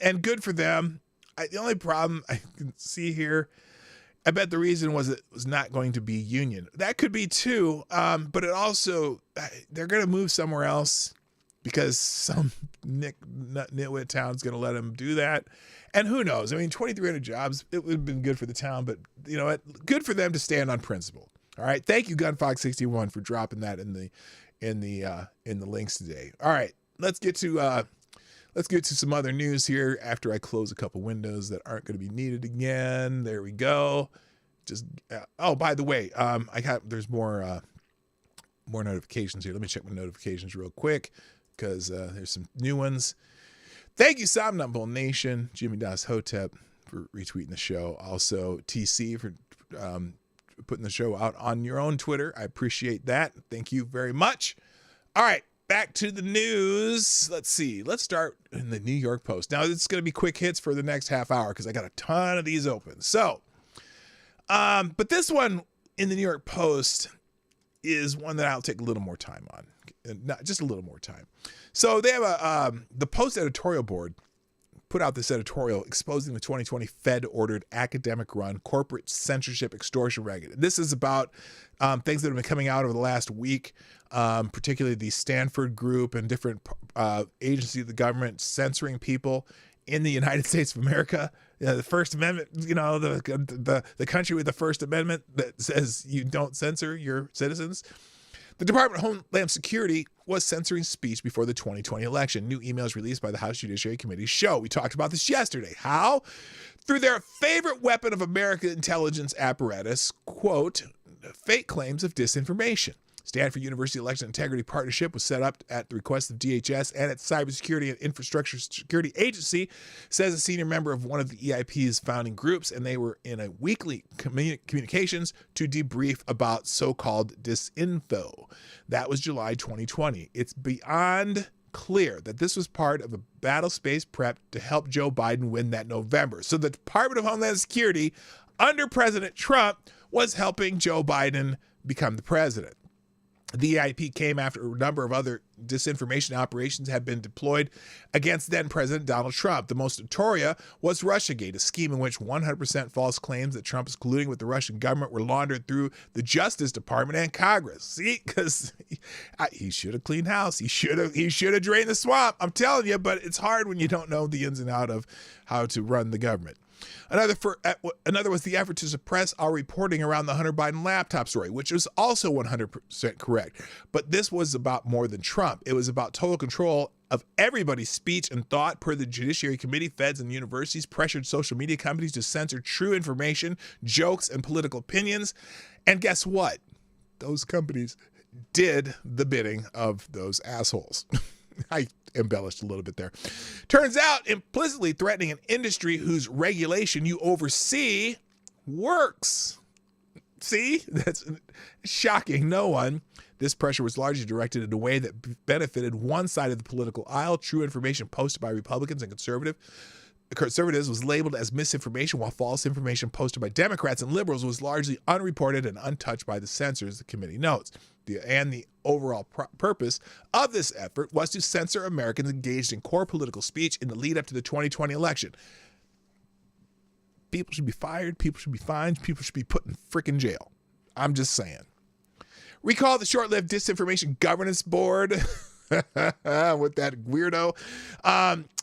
and good for them. The only problem I can see here, I bet the reason was it was not going to be union. That could be too, but it also, they're going to move somewhere else because some nitwit town's going to let them do that. And who knows? I mean, 2,300 jobs, it would have been good for the town, but you know what? Good for them to stand on principle. All right. Thank you, GunFox61, for dropping that in the links today. All right. Let's get to some other news here after I close a couple windows that aren't going to be needed again. There we go. Just by the way, there's more notifications here. Let me check my notifications real quick because there's some new ones. Thank you, Somnambule Nation, Jimmy Das Hotep, for retweeting the show. Also, TC for putting the show out on your own Twitter. I appreciate that. Thank you very much. All right, back to the news. Let's see. Let's start in the New York Post. Now, it's going to be quick hits for the next half hour because I got a ton of these open. So, but this one in the New York Post is one that I'll take a little more time on. Not just a little more time. So they have the Post editorial board put out this editorial exposing the 2020 Fed-ordered academic-run corporate censorship extortion racket. This is about things that have been coming out over the last week, particularly the Stanford group and different agencies of the government censoring people in the United States of America. The First Amendment, the country with the First Amendment that says you don't censor your citizens. The Department of Homeland Security was censoring speech before the 2020 election. New emails released by the House Judiciary Committee show. We talked about this yesterday. How? Through their favorite weapon of American intelligence apparatus, quote, fake claims of disinformation. Stanford University Election Integrity Partnership was set up at the request of DHS and its Cybersecurity and Infrastructure Security Agency, says a senior member of one of the EIP's founding groups, and they were in a weekly communications to debrief about so-called disinfo. That was July 2020. It's beyond clear that this was part of a battle space prep to help Joe Biden win that November. So the Department of Homeland Security under President Trump was helping Joe Biden become the president. The EIP came after a number of other disinformation operations had been deployed against then-President Donald Trump. The most notorious was Russiagate, a scheme in which 100% false claims that Trump is colluding with the Russian government were laundered through the Justice Department and Congress. See, because he should have cleaned house. He should have drained the swamp. I'm telling you, but it's hard when you don't know the ins and outs of how to run the government. Another was the effort to suppress our reporting around the Hunter Biden laptop story, which was also 100% correct. But this was about more than Trump. It was about total control of everybody's speech and thought. Per the Judiciary Committee, feds and universities pressured social media companies to censor true information, jokes, and political opinions. And guess what? Those companies did the bidding of those assholes. I embellished a little bit there. Turns out implicitly threatening an industry whose regulation you oversee works. See, that's shocking no one. This pressure was largely directed in a way that benefited one side of the political aisle. True information posted by Republicans and conservatives was labeled as misinformation, while false information posted by Democrats and liberals was largely unreported and untouched by the censors, the committee notes. The overall purpose of this effort was to censor Americans engaged in core political speech in the lead up to the 2020 election. People should be fired, people should be fined, people should be put in frickin' jail. I'm just saying. Recall the short-lived Disinformation Governance Board with that weirdo.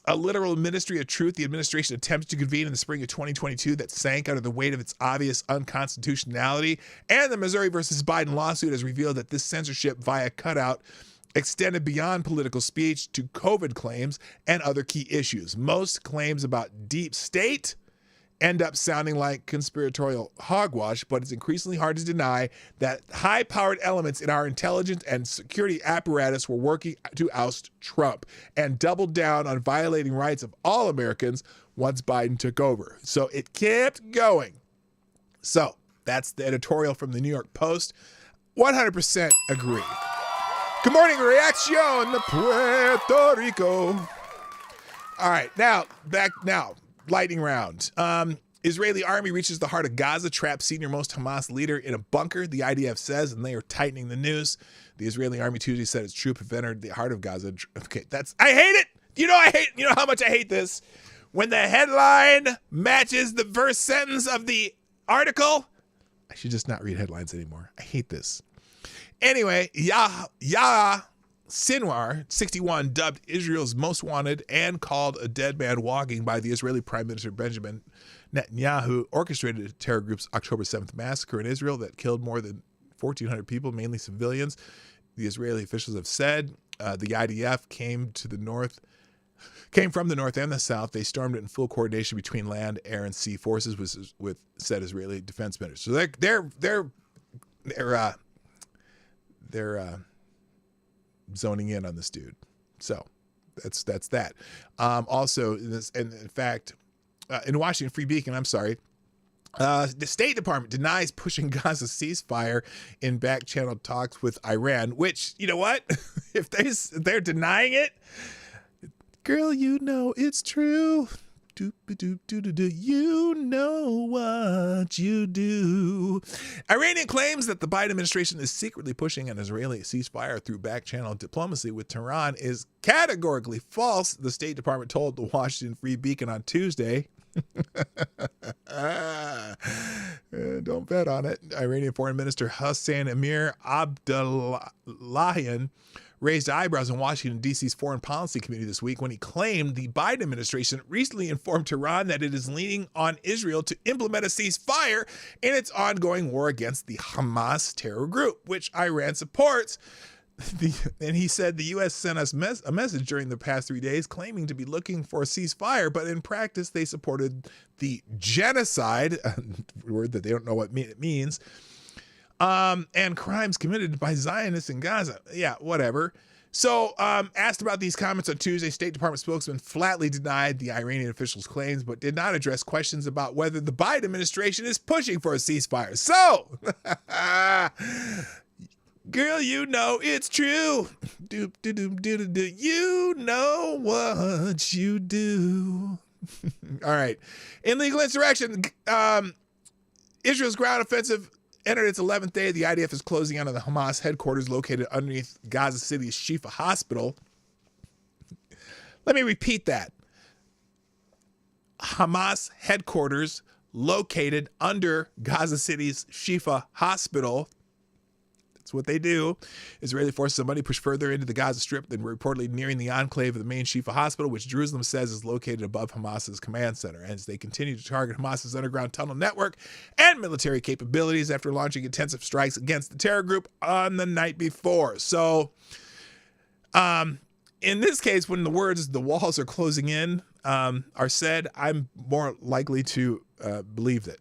A literal ministry of truth the administration attempted to convene in the spring of 2022 that sank under the weight of its obvious unconstitutionality. And the Missouri versus Biden lawsuit has revealed that this censorship via cutout extended beyond political speech to COVID claims and other key issues. Most claims about deep state end up sounding like conspiratorial hogwash, but it's increasingly hard to deny that high-powered elements in our intelligence and security apparatus were working to oust Trump and doubled down on violating rights of all Americans once Biden took over. So it kept going. So that's the editorial from the New York Post. 100% agree. Good morning, Reaction to Puerto Rico. All right, now, lightning round. Israeli army reaches the heart of Gaza, traps senior-most Hamas leader in a bunker, the IDF says, and they are tightening the noose. The Israeli army Tuesday said its troops have entered the heart of Gaza. Okay, I hate it. You know how much I hate this. When the headline matches the first sentence of the article, I should just not read headlines anymore. I hate this. Anyway, Yahya Sinwar, 61, dubbed Israel's most wanted and called a dead man walking by the Israeli Prime Minister Benjamin Netanyahu, orchestrated the terror group's October 7th massacre in Israel that killed more than 1,400 people, mainly civilians. The Israeli officials have said the IDF came from the north and the south. They stormed it in full coordination between land, air, and sea forces, with said Israeli defense minister. So they're zoning in on this dude. So that's that. Also, in fact, in Washington Free Beacon, I'm sorry. The State Department denies pushing Gaza ceasefire in back channel talks with Iran, which, you know what? If they're denying it, girl, you know it's true. You know what you do. Iranian claims that the Biden administration is secretly pushing an Israeli ceasefire through back channel diplomacy with Tehran is categorically false, the State Department told the Washington Free Beacon on Tuesday. Don't bet on it. Iranian Foreign Minister Hossein Amir Abdullahian raised eyebrows in Washington, D.C.'s Foreign Policy Committee this week when he claimed the Biden administration recently informed Tehran that it is leaning on Israel to implement a ceasefire in its ongoing war against the Hamas terror group, which Iran supports. And he said the U.S. sent us a message during the past 3 days claiming to be looking for a ceasefire, but in practice they supported the genocide, a word that they don't know what it means, and crimes committed by Zionists in Gaza. Yeah, whatever. So asked about these comments on Tuesday, State Department spokesman flatly denied the Iranian officials' claims, but did not address questions about whether the Biden administration is pushing for a ceasefire. So, girl, you know it's true. You know what you do. All right. In legal insurrection, Israel's ground offensive entered its 11th day. The IDF is closing in on the Hamas headquarters located underneath Gaza City's Shifa Hospital. Let me repeat that. Hamas headquarters located under Gaza City's Shifa Hospital. That's what they do. Israeli forces on Monday pushed further into the Gaza Strip than reportedly nearing the enclave of the main Shifa Hospital, which Jerusalem says is located above Hamas's command center, as they continue to target Hamas's underground tunnel network and military capabilities after launching intensive strikes against the terror group on the night before. So, in this case, when the words "the walls are closing in" are said, I'm more likely to believe that.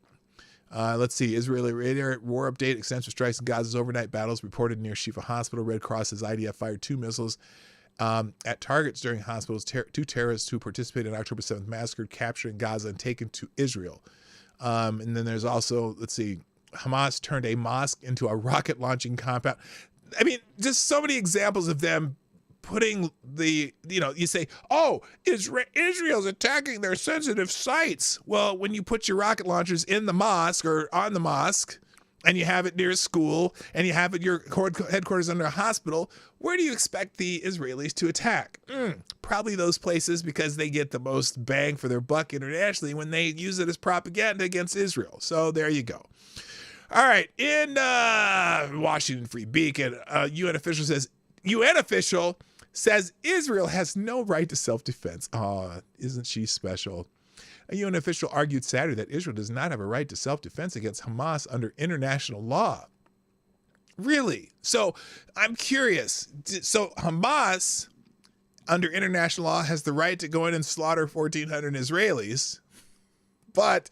Let's see. Israeli radar war update. Extensive strikes in Gaza's overnight battles reported near Shifa Hospital. Red Cross says IDF fired 2 missiles at targets during hospitals. 2 terrorists who participated in October 7th massacre captured in Gaza and taken to Israel. And then there's also, let's see, Hamas turned a mosque into a rocket launching compound. I mean, just so many examples of them putting the, you say, oh, Israel's attacking their sensitive sites. Well, when you put your rocket launchers in the mosque or on the mosque, and you have it near a school, and you have it your headquarters under a hospital, where do you expect the Israelis to attack? Probably those places, because they get the most bang for their buck internationally when they use it as propaganda against Israel. So there you go. All right, in Washington Free Beacon, UN official says Israel has no right to self-defense. Aw, isn't she special? A UN official argued Saturday that Israel does not have a right to self-defense against Hamas under international law. Really? So I'm curious. So Hamas, under international law, has the right to go in and slaughter 1,400 Israelis, but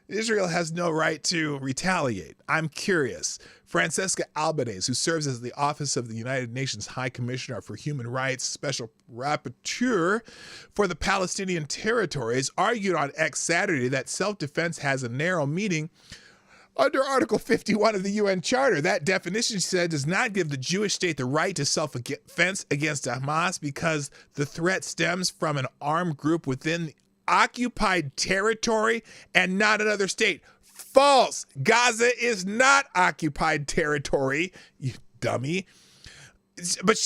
Israel has no right to retaliate. I'm curious. Francesca Albanese, who serves as the Office of the United Nations High Commissioner for Human Rights Special Rapporteur for the Palestinian territories, argued on X Saturday that self-defense has a narrow meaning under Article 51 of the UN Charter. That definition, she said, does not give the Jewish state the right to self-defense against Hamas because the threat stems from an armed group within the occupied territory and not another state. False. Gaza is not occupied territory, you dummy. But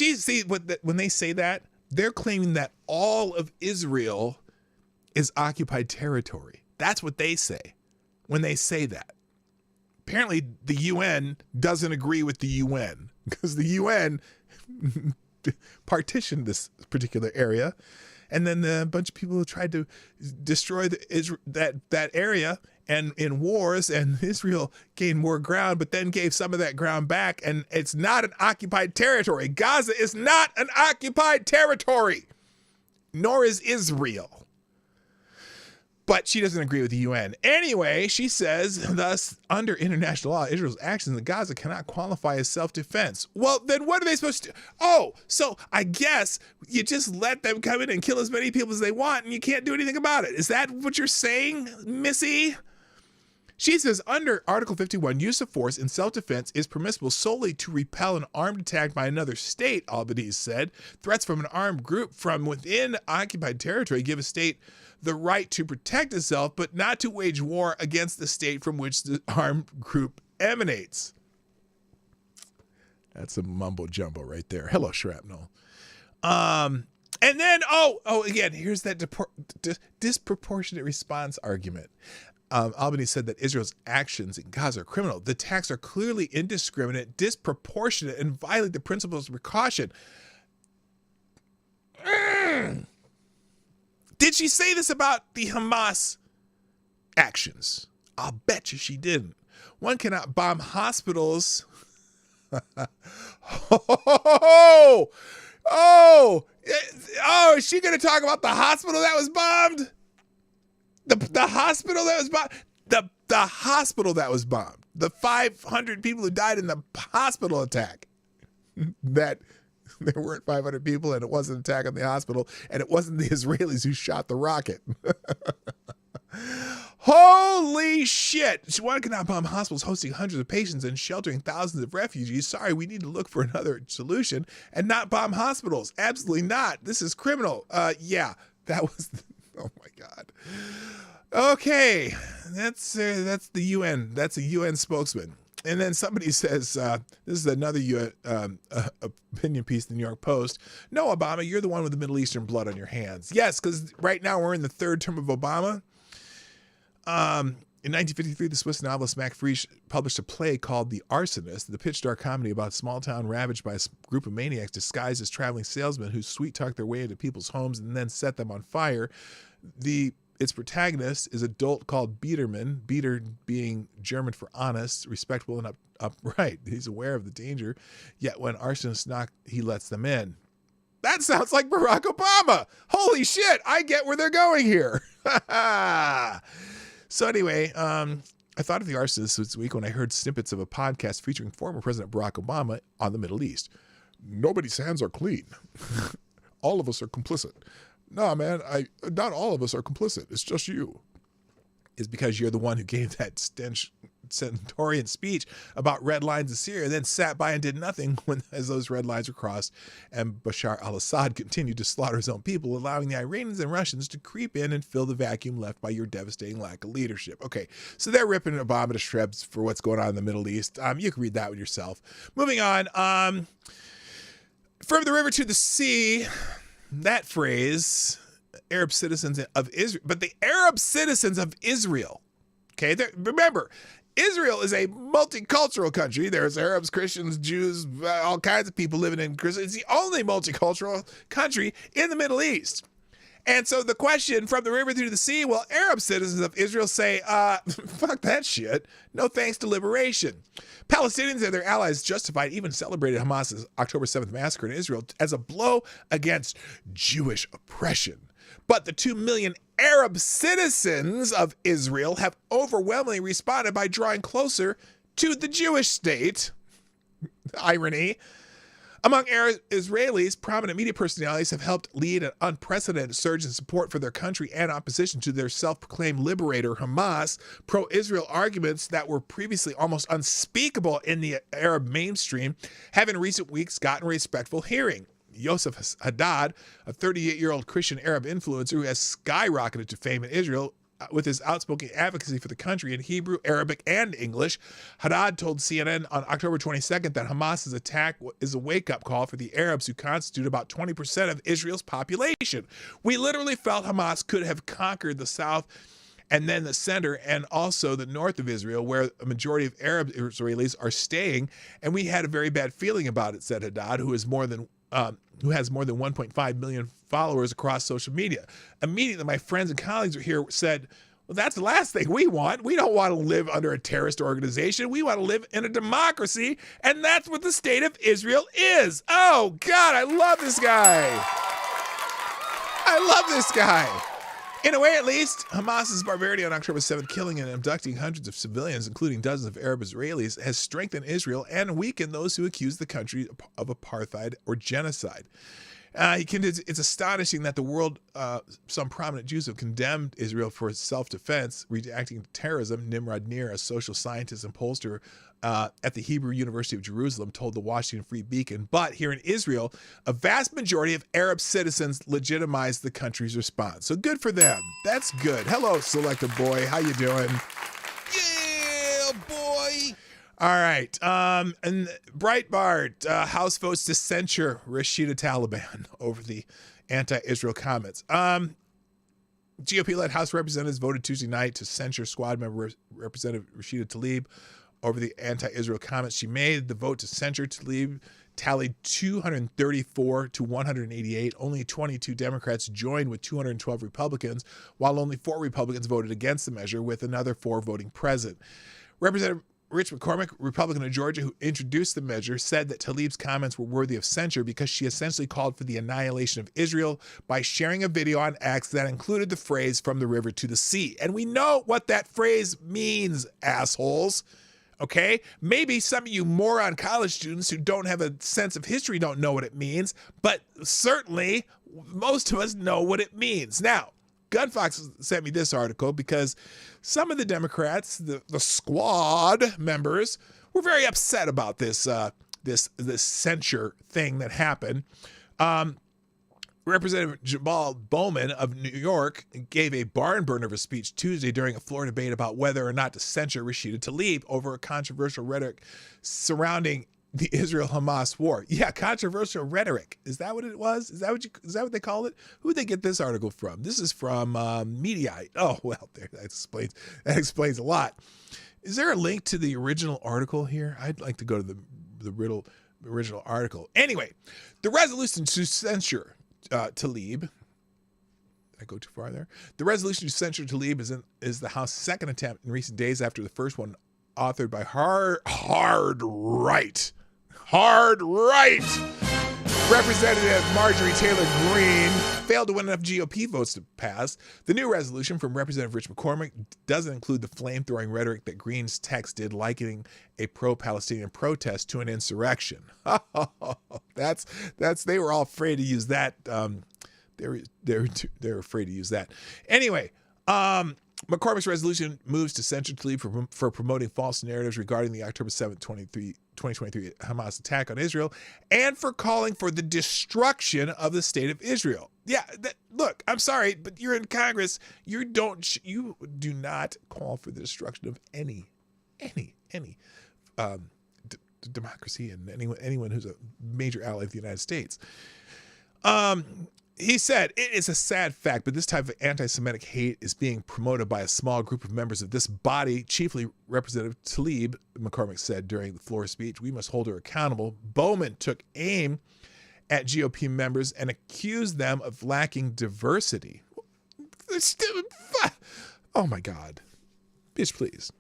when they say that, they're claiming that all of Israel is occupied territory. That's what they say when they say that. Apparently, the UN doesn't agree with the UN because the UN partitioned this particular area. And then a bunch of people tried to destroy that area and in wars, and Israel gained more ground, but then gave some of that ground back, and it's not an occupied territory. Gaza is not an occupied territory, nor is Israel. But she doesn't agree with the UN. Anyway, she says, thus, under international law, Israel's actions in Gaza cannot qualify as self-defense. Well, then what are they supposed to do? Oh, so I guess you just let them come in and kill as many people as they want and you can't do anything about it. Is that what you're saying, Missy? She says, under Article 51, use of force in self-defense is permissible solely to repel an armed attack by another state, Albanese said. Threats from an armed group from within occupied territory give a state the right to protect itself, but not to wage war against the state from which the armed group emanates. That's a mumbo jumbo right there. Hello, shrapnel. And then, again, here's that disproportionate response argument. Albany said that Israel's actions in Gaza are criminal. The attacks are clearly indiscriminate, disproportionate, and violate the principles of precaution. Did she say this about the Hamas actions? I'll bet you she didn't. One cannot bomb hospitals. Is she going to talk about the hospital that was bombed? The hospital that was bombed? The hospital that was bombed. The 500 people who died in the hospital attack. That there weren't 500 people and it wasn't an attack on the hospital and it wasn't the Israelis who shot the rocket. Holy shit. One cannot bomb hospitals hosting hundreds of patients and sheltering thousands of refugees. Sorry, we need to look for another solution and not bomb hospitals. Absolutely not. This is criminal. Yeah, that was... Oh my God. Okay, that's the UN. That's a UN spokesman. And then somebody says, this is another UN opinion piece in the New York Post. No, Obama, you're the one with the Middle Eastern blood on your hands. Yes, because right now we're in the third term of Obama. In 1953, the Swiss novelist Max Frisch published a play called The Arsonist, the pitch dark comedy about a small town ravaged by a group of maniacs disguised as traveling salesmen who sweet-talk their way into people's homes and then set them on fire. Its protagonist is a dolt called Biederman, Bieder being German for honest, respectable, and upright. He's aware of the danger, yet when arsonists knock, he lets them in. That sounds like Barack Obama. Holy shit, I get where they're going here. So anyway, I thought of The Arsonist this week when I heard snippets of a podcast featuring former President Barack Obama on the Middle East. Nobody's hands are clean. All of us are complicit. No, man, not all of us are complicit. It's just you. It's because you're the one who gave that stentorian speech about red lines in Syria and then sat by and did nothing as those red lines were crossed and Bashar al-Assad continued to slaughter his own people, allowing the Iranians and Russians to creep in and fill the vacuum left by your devastating lack of leadership. Okay, so they're ripping Obama to shreds for what's going on in the Middle East. You can read that one yourself. Moving on. From the river to the sea, that phrase, Arab citizens of Israel, but the Arab citizens of Israel, okay, remember, Israel is a multicultural country. There's Arabs, Christians, Jews, all kinds of people living in Christian. It's the only multicultural country in the Middle East. And so the question, from the river to the sea, well, Arab citizens of Israel say, fuck that shit. No thanks to liberation. Palestinians and their allies justified, even celebrated Hamas's October 7th massacre in Israel as a blow against Jewish oppression. But the 2 million Arab citizens of Israel have overwhelmingly responded by drawing closer to the Jewish state. Irony. Among Arab Israelis, prominent media personalities have helped lead an unprecedented surge in support for their country and opposition to their self-proclaimed liberator, Hamas. Pro-Israel arguments that were previously almost unspeakable in the Arab mainstream have in recent weeks gotten a respectful hearing. Yosef Haddad, a 38-year-old Christian Arab influencer who has skyrocketed to fame in Israel with his outspoken advocacy for the country in Hebrew, Arabic, and English. Haddad told CNN on October 22nd that Hamas's attack is a wake-up call for the Arabs who constitute about 20% of Israel's population. We literally felt Hamas could have conquered the south and then the center and also the north of Israel, where a majority of Arab Israelis are staying, and we had a very bad feeling about it, said Haddad, who has more than 1.5 million followers across social media. Immediately, my friends and colleagues here said, well, that's the last thing we want. We don't want to live under a terrorist organization. We want to live in a democracy, and that's what the state of Israel is. Oh, God, I love this guy. I love this guy. In a way, at least, Hamas's barbarity on October 7th, killing and abducting hundreds of civilians, including dozens of Arab Israelis, has strengthened Israel and weakened those who accuse the country of apartheid or genocide. It's astonishing that the world, some prominent Jews have condemned Israel for self-defense, reacting to terrorism. Nimrod Nir, a social scientist and pollster at the Hebrew University of Jerusalem, told the Washington Free Beacon. But here in Israel, a vast majority of Arab citizens legitimize the country's response. So good for them. That's good. Hello, Selective Boy. How you doing? Yeah, boy. All right. And Breitbart, House votes to censure Rashida Taliban over the anti-Israel comments. GOP-led House representatives voted Tuesday night to censure squad member Representative Rashida Tlaib over the anti-Israel comments she made. The vote to censure Tlaib tallied 234 to 188. Only 22 Democrats joined with 212 Republicans, while only 4 Republicans voted against the measure, with another 4 voting present. Representative Rich McCormick, Republican of Georgia, who introduced the measure, said that Tlaib's comments were worthy of censure because she essentially called for the annihilation of Israel by sharing a video on X that included the phrase "from the river to the sea." And we know what that phrase means, assholes. Okay? Maybe some of you moron college students who don't have a sense of history don't know what it means, but certainly most of us know what it means. Now, Gunfox sent me this article because some of the Democrats, the squad members, were very upset about this censure thing that happened. Representative Jamal Bowman of New York gave a barn burner of a speech Tuesday during a floor debate about whether or not to censure Rashida Tlaib over a controversial rhetoric surrounding the Israel-Hamas war. Yeah, controversial rhetoric. Is that what it was? Is that what they call it? Who'd they get this article from? This is from Mediaite. Oh, well, there, that explains a lot. Is there a link to the original article here? I'd like to go to the original article. Anyway, the resolution to censure Tlaib. Did I go too far there? The resolution to censure Tlaib is the House's second attempt in recent days after the first one, authored by hard right Representative Marjorie Taylor Greene, failed to win enough GOP votes to pass. The new resolution from Representative Rich McCormick doesn't include the flame-throwing rhetoric that Greene's text did, likening a pro-Palestinian protest to an insurrection. That's they were all afraid to use that. They're afraid to use that. Anyway, McCormick's resolution moves to censure Tlaib for promoting false narratives regarding the October 7th, 2023 Hamas attack on Israel, and for calling for the destruction of the state of Israel. Yeah, look, I'm sorry, but you're in Congress. You do not call for the destruction of any democracy and anyone who's a major ally of the United States. He said, "It is a sad fact, but this type of anti-Semitic hate is being promoted by a small group of members of this body, chiefly Representative Tlaib," McCormick said during the floor speech. "We must hold her accountable." Bowman took aim at GOP members and accused them of lacking diversity. Oh my God. Bitch, please.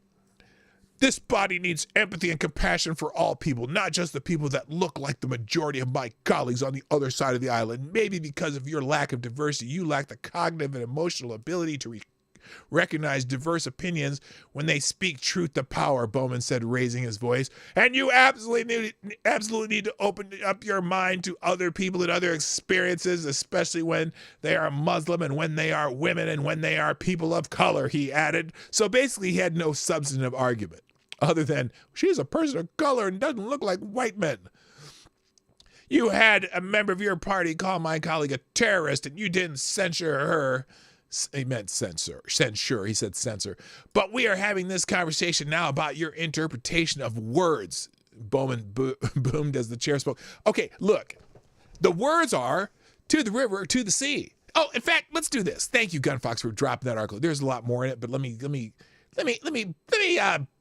"This body needs empathy and compassion for all people, not just the people that look like the majority of my colleagues on the other side of the island. Maybe because of your lack of diversity, you lack the cognitive and emotional ability to recognize diverse opinions when they speak truth to power," Bowman said, raising his voice. "And you absolutely need to open up your mind to other people and other experiences, especially when they are Muslim and when they are women and when they are people of color," he added. So basically he had no substantive argument other than she's a person of color and doesn't look like white men. "You had a member of your party call my colleague a terrorist and you didn't censure her." He meant censure. He said censor. "But we are having this conversation now about your interpretation of words." Bowman boomed as the chair spoke. Okay, look. The words are "to the river, to the sea." Oh, in fact, let's do this. Thank you, Gunfox, for dropping that article. There's a lot more in it, but let me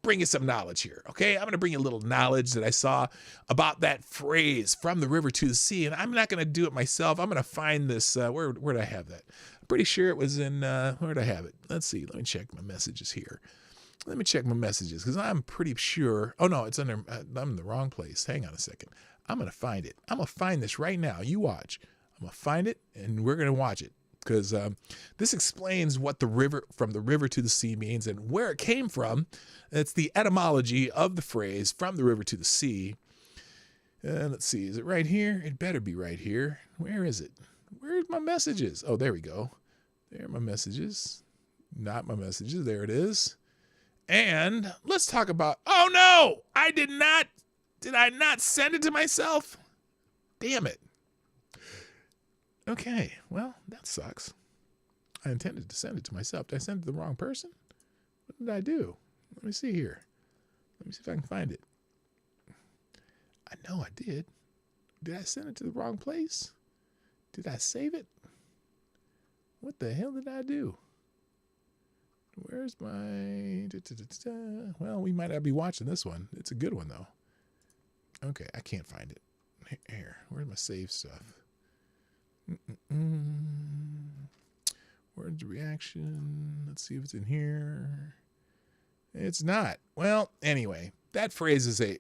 bring you some knowledge here, okay? I'm going to bring you a little knowledge that I saw about that phrase, "from the river to the sea," and I'm not going to do it myself. I'm going to find this. Where did I have that? I'm pretty sure it was in, where did I have it? Let's see. Let me check my messages here. Let me check my messages because I'm pretty sure. Oh, no, it's under, I'm in the wrong place. Hang on a second. I'm going to find it. I'm going to find this right now. You watch. I'm going to find it, and we're going to watch it. because this explains what the river from the river to the sea means and where it came from. It's the etymology of the phrase from the river to the sea. Let's see, is it right here? It better be right here. Where is it? Where's my messages? Oh, there we go. There are my messages. Not my messages. There it is. And let's talk about, oh no, did I not send it to myself? Damn it. Okay, well, that sucks. I intended to send it to myself. Did I send it to the wrong person? What did I do? Let me see here. Let me see if I can find it. I know I did. Did I send it to the wrong place? Did I save it? What the hell did I do? Where's my... Well, we might not be watching this one. It's a good one, though. Okay, I can't find it. Here, where's my save stuff? Where's the reaction? Let's see if it's in here. It's not. Well, anyway, that phrase is a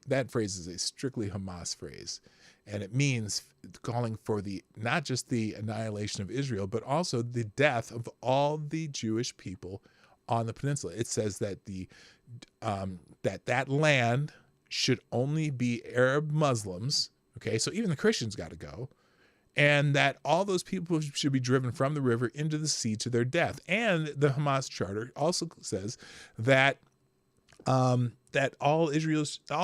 strictly Hamas phrase, and it means calling for not just the annihilation of Israel, but also the death of all the Jewish people on the peninsula. It says that that land should only be Arab Muslims. Okay, so even the Christians got to go. And that all those people should be driven from the river into the sea to their death. And the Hamas charter also says that that all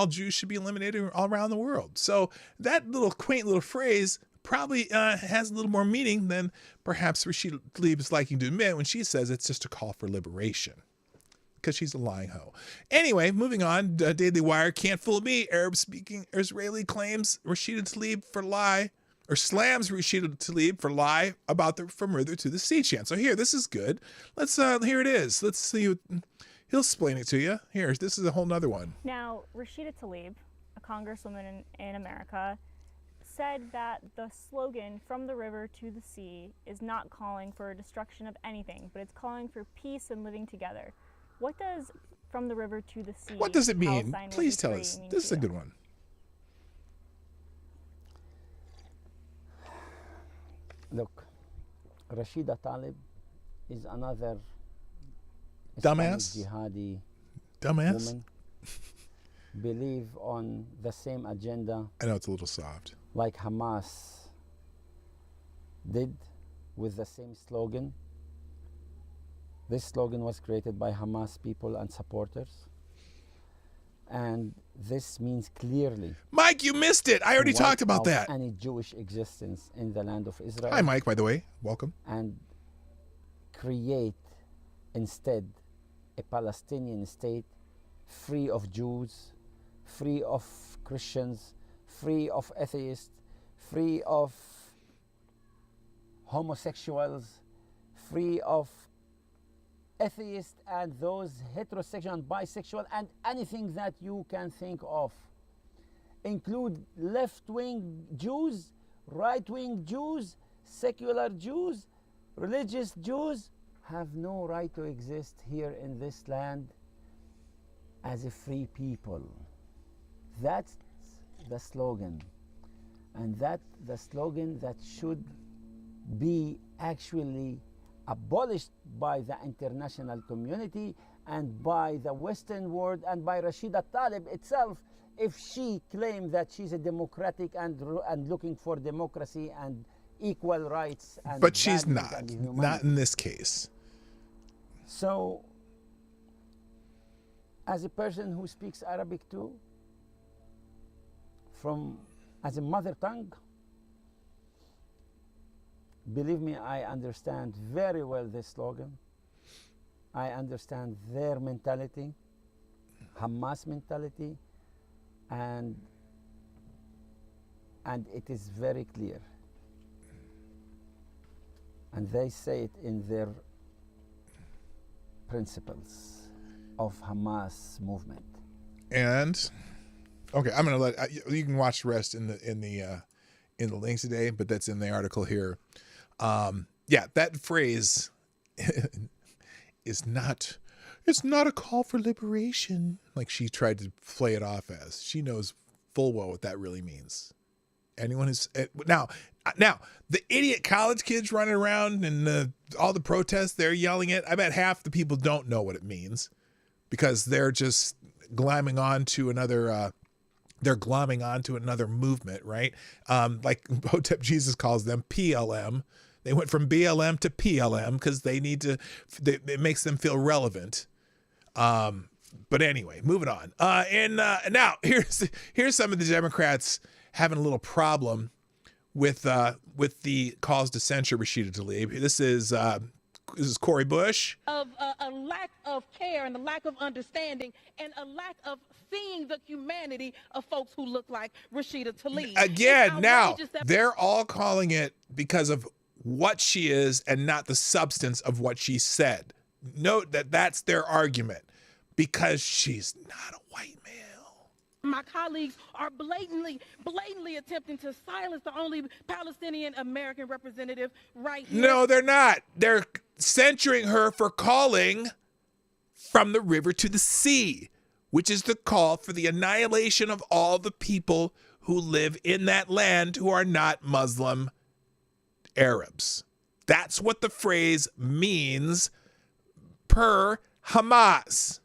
Jews should be eliminated all around the world. So that little quaint little phrase probably has a little more meaning than perhaps Rashida Tlaib is liking to admit when she says it's just a call for liberation. Because she's a lying hoe. Anyway, moving on. Daily Wire, can't fool me. Arab-speaking Israeli claims Rashida Tlaib for lie, or slams Rashida Tlaib for lie about the from river to the sea chant. So here, this is good. Let's here it is. Let's see. He'll explain it to you. Here, this is a whole nother one. Now, Rashida Tlaib, a congresswoman in America, said that the slogan "From the river to the sea" is not calling for a destruction of anything, but it's calling for peace and living together. What does "From the river to the sea"? What does it mean? Please tell us. This is a good one. Look, Rashida Tlaib is another dumbass, jihadi woman. Believe on the same agenda. I know it's a little soft. Like Hamas did with the same slogan. This slogan was created by Hamas people and supporters. And this means clearly... Mike, you missed it. I already talked about that. Any Jewish existence in the land of Israel. Hi, Mike, by the way. Welcome. And create instead a Palestinian state free of Jews, free of Christians, free of atheists, free of homosexuals, free of atheists and those heterosexual and bisexual and anything that you can think of. Include left-wing Jews, right-wing Jews, secular Jews, religious Jews, have no right to exist here in this land as a free people. That's the slogan. And that's the slogan that should be actually abolished by the international community and by the Western world and by Rashida Tlaib itself, if she claimed that she's a democratic and looking for democracy and equal rights. And but she's not in this case. So, as a person who speaks Arabic too, as a mother tongue, believe me, I understand very well this slogan. I understand their mentality, Hamas mentality, and it is very clear. And they say it in their principles of Hamas movement. And okay, I'm gonna you can watch the rest in the links today, but that's in the article here. Yeah, that phrase is not, it's not a call for liberation, like she tried to play it off as. She knows full well what that really means. Anyone who's now the idiot college kids running around and all the protests they're yelling at, I bet half the people don't know what it means because they're just glomming on to another movement, right? Like Hotep Jesus calls them PLM. They went from BLM to PLM because it makes them feel relevant. But anyway, moving on. And now here's some of the Democrats having a little problem with the calls to censure Rashida Tlaib. This is Cori Bush. Of a lack of care and a lack of understanding and a lack of seeing the humanity of folks who look like Rashida Tlaib. Again, now they're all calling it because of what she is and not the substance of what she said. Note that that's their argument, because she's not a white male. My colleagues are blatantly attempting to silence the only Palestinian American representative right here. No, they're not. They're censuring her for calling from the river to the sea, which is the call for the annihilation of all the people who live in that land who are not Muslim Arabs. That's what the phrase means per Hamas.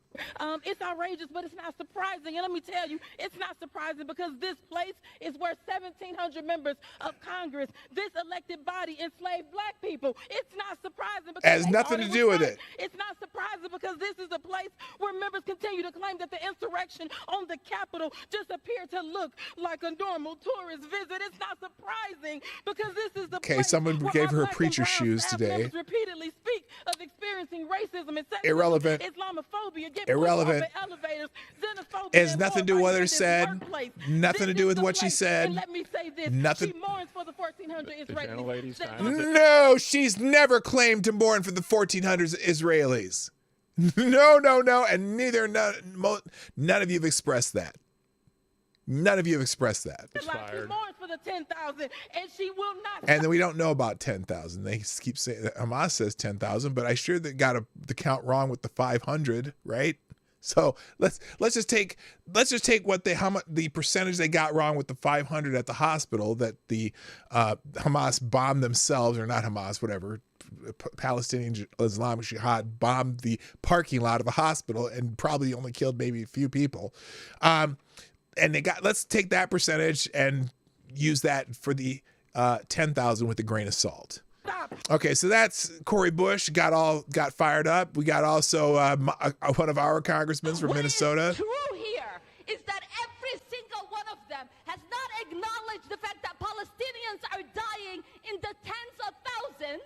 It's outrageous, but it's not surprising. And let me tell you, it's not surprising because this place is where 1,700 members of Congress, this elected body, enslaved black people. It's not surprising because has nothing to do with it. It's not surprising because this is a place where members continue to claim that the insurrection on the Capitol just appeared to look like a normal tourist visit. It's not surprising because this is the place someone where gave her black and preacher brown shoes staff today. members repeatedly speak of experiencing racism and sexism, Irrelevant. Islamophobia, Irrelevant. It has nothing to do with what her said. Nothing to do with what she said. Let me say this. Nothing. She mourns for the 1,400 Israelis. No, she's never claimed to mourn for the 1,400 Israelis. No, and none of you have expressed that. None of you have expressed that. She mourns for the 10,000, and she will not. And then we don't know about 10,000. They keep saying Hamas says 10,000, but I sure they got the count wrong with the 500, right? So let's just take what how much the percentage they got wrong with the 500 at the hospital that the Hamas bombed themselves, or not Hamas, whatever. Palestinian Islamic Jihad bombed the parking lot of a hospital and probably only killed maybe a few people. And let's take that percentage and use that for the 10,000 with a grain of salt. Okay, so that's Cori Bush got fired up. We got also one of our congressmen from Minnesota. What is true here is that every single one of them has not acknowledged the fact that Palestinians are dying in the tens of thousands.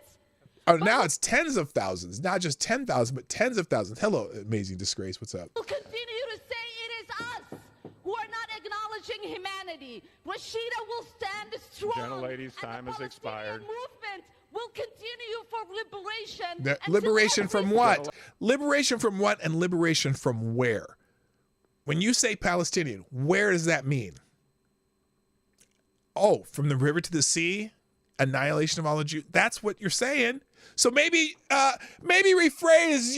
Oh, now it's tens of thousands, not just 10,000, but tens of thousands. Hello, Amazing Disgrace. What's up? We'll continue to say it is us who are not acknowledging humanity. Rashida will stand strong. Gentlelady's time has expired. Movement will continue for liberation. Liberation from what? Liberation from what and liberation from where? When you say Palestinian, where does that mean? Oh, from the river to the sea? Annihilation of all the Jews? That's what you're saying. So maybe rephrase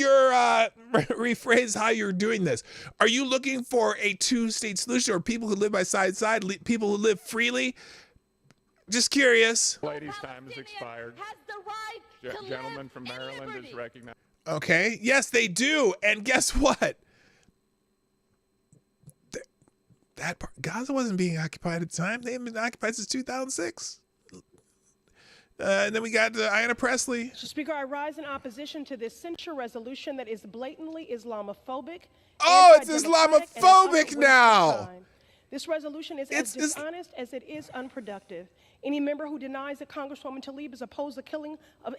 how you're doing this. Are you looking for a two-state solution, or people who live by side, people who live freely? Just curious. Lady's time has expired. Has the right to Gentleman live from in Maryland liberty. is recognized. Okay. Yes, they do. And guess what? Gaza wasn't being occupied at the time. They haven't been occupied since 2006. And then we got Ayanna Pressley. Mr. Speaker, I rise in opposition to this censure resolution that is blatantly Islamophobic. Oh, it's Islamophobic now. This resolution is as dishonest as it is unproductive. Any member who denies that Congresswoman Tlaib is opposed to killing of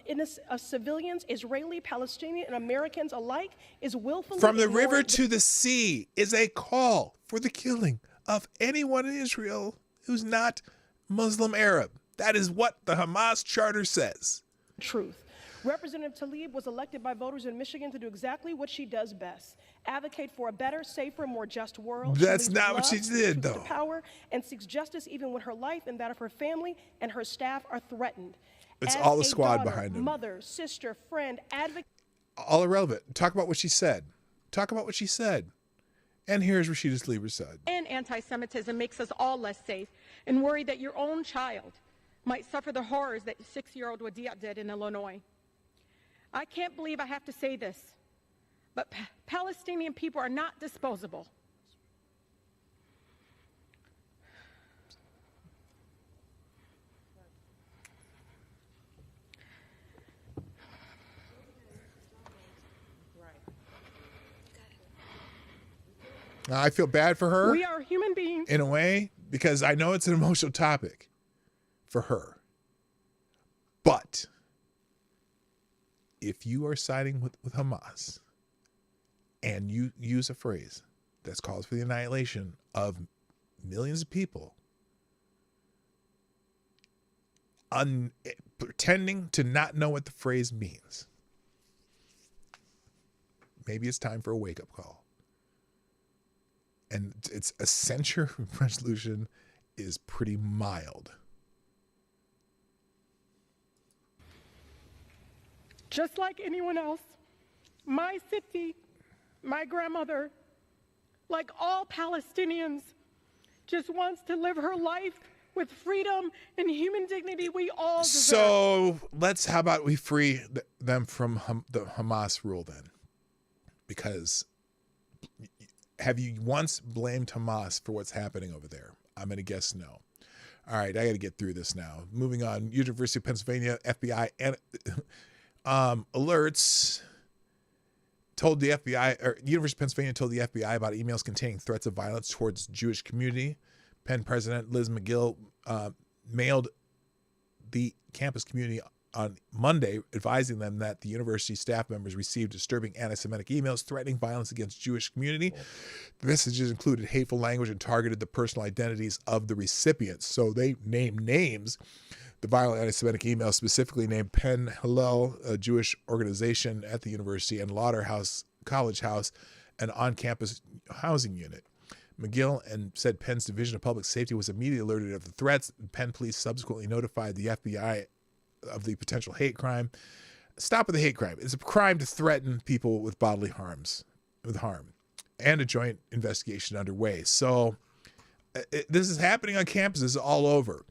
civilians, Israeli, Palestinian, and Americans alike, is willfully From the river to the sea is a call for the killing of anyone in Israel who's not Muslim Arab. That is what the Hamas charter says. Truth. Representative Tlaib was elected by voters in Michigan to do exactly what she does best: advocate for a better, safer, more just world. That's not what she did, though. Power and seeks justice even when her life and that of her family and her staff are threatened. It's As all the a squad daughter, behind him. Mother, sister, friend, advocate. All irrelevant. Talk about what she said. Talk about what she said. And here's Rashida Tlaib said. And anti-Semitism makes us all less safe and worry that your own child might suffer the horrors that 6-year-old Wadia did in Illinois. I can't believe I have to say this, but Palestinian people are not disposable. I feel bad for her. We are human beings. In a way, because I know it's an emotional topic for her. But if you are siding with Hamas and you use a phrase that calls for the annihilation of millions of people, pretending to not know what the phrase means, maybe it's time for a wake-up call. And it's a censure resolution is pretty mild. Just like anyone else, my city, my grandmother, like all Palestinians, just wants to live her life with freedom and human dignity we all deserve. So how about we free them from the Hamas rule then? Because have you once blamed Hamas for what's happening over there? I'm going to guess no. All right, I got to get through this now. Moving on, University of Pennsylvania, FBI and alerts told the FBI, or University of Pennsylvania told the FBI about emails containing threats of violence towards the Jewish community. Penn President Liz McGill mailed the campus community on Monday, advising them that the university staff members received disturbing anti-Semitic emails threatening violence against the Jewish community. The messages included hateful language and targeted the personal identities of the recipients. So they named names. The violent anti-Semitic email specifically named Penn Hillel, a Jewish organization at the university, and Lotta House College House, an on-campus housing unit. McGill and said Penn's Division of Public Safety was immediately alerted of the threats. Penn police subsequently notified the FBI of the potential hate crime. Stop with the hate crime. It's a crime to threaten people with bodily harm, and a joint investigation underway. So this is happening on campuses all over.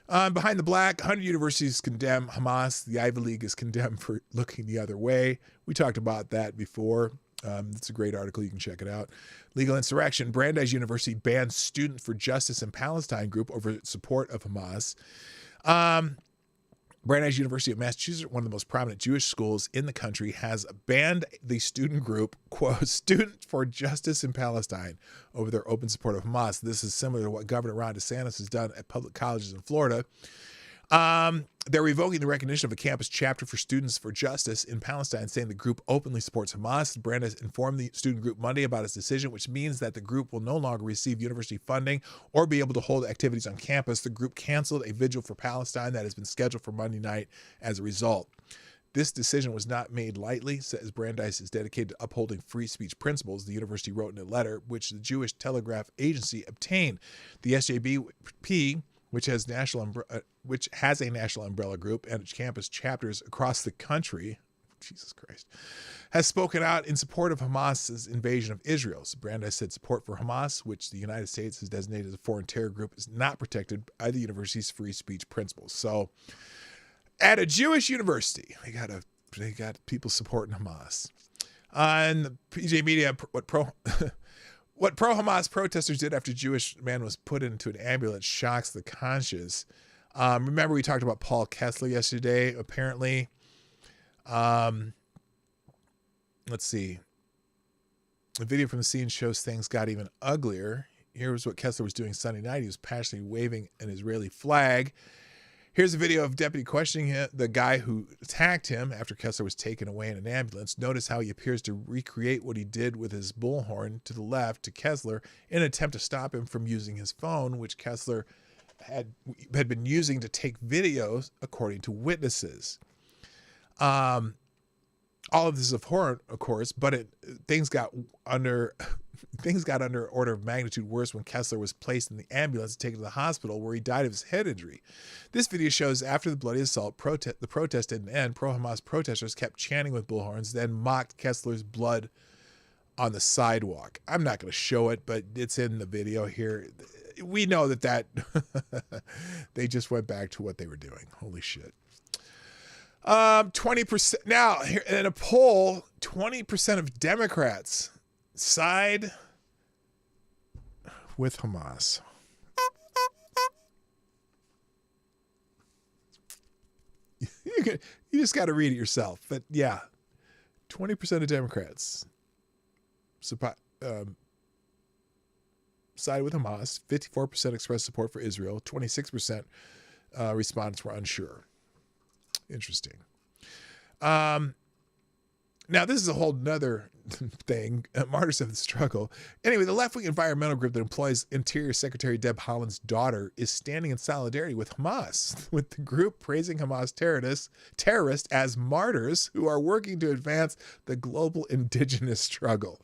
Behind the Black, 100 universities condemn Hamas. The Ivy League is condemned for looking the other way. We talked about that before. It's a great article. You can check it out. Legal insurrection. Brandeis University bans Student for Justice in Palestine group over support of Hamas. Brandeis University of Massachusetts, one of the most prominent Jewish schools in the country, has banned the student group, quote, Student for Justice in Palestine, over their open support of Hamas. This is similar to what Governor Ron DeSantis has done at public colleges in Florida. They're revoking the recognition of a campus chapter for Students for Justice in Palestine, saying the group openly supports Hamas. Brandeis informed the student group Monday about its decision, which means that the group will no longer receive university funding or be able to hold activities on campus. The group canceled a vigil for Palestine that has been scheduled for Monday night as a result. This decision was not made lightly, says Brandeis is dedicated to upholding free speech principles, the university wrote in a letter, which the Jewish Telegraph Agency obtained. The SJBP, which has a national umbrella group and campus chapters across the country, Jesus Christ, has spoken out in support of Hamas's invasion of Israel. So Brandeis said support for Hamas, which the United States has designated as a foreign terror group, is not protected by the university's free speech principles. So at a Jewish university, they got people supporting Hamas. On the PJ Media, what pro-Hamas protesters did after a Jewish man was put into an ambulance shocks the conscious. Remember we talked about Paul Kessler yesterday, apparently. Let's see. The video from the scene shows things got even uglier. Here's what Kessler was doing Sunday night. He was passionately waving an Israeli flag. Here's a video of deputy questioning the guy who attacked him after Kessler was taken away in an ambulance. Notice how he appears to recreate what he did with his bullhorn to the left to Kessler in an attempt to stop him from using his phone, which Kessler had been using to take videos, according to witnesses. All of this is abhorrent, of course, but things got under order of magnitude worse when Kessler was placed in the ambulance and taken to the hospital, where he died of his head injury. This video shows after the bloody assault, the protest didn't end. Pro-Hamas protesters kept chanting with bullhorns, then mocked Kessler's blood on the sidewalk. I'm not going to show it, but it's in the video here. We know that they just went back to what they were doing. Holy shit. 20% now in a poll, 20% of Democrats side with Hamas. You just got to read it yourself. But yeah, 20% of Democrats side with Hamas. 54% expressed support for Israel. 26% respondents were unsure. Interesting. Now, this is a whole nother thing. Martyrs of the struggle. Anyway, the left-wing environmental group that employs Interior Secretary Deb Haaland's daughter is standing in solidarity with Hamas, with the group praising Hamas terrorists as martyrs who are working to advance the global indigenous struggle.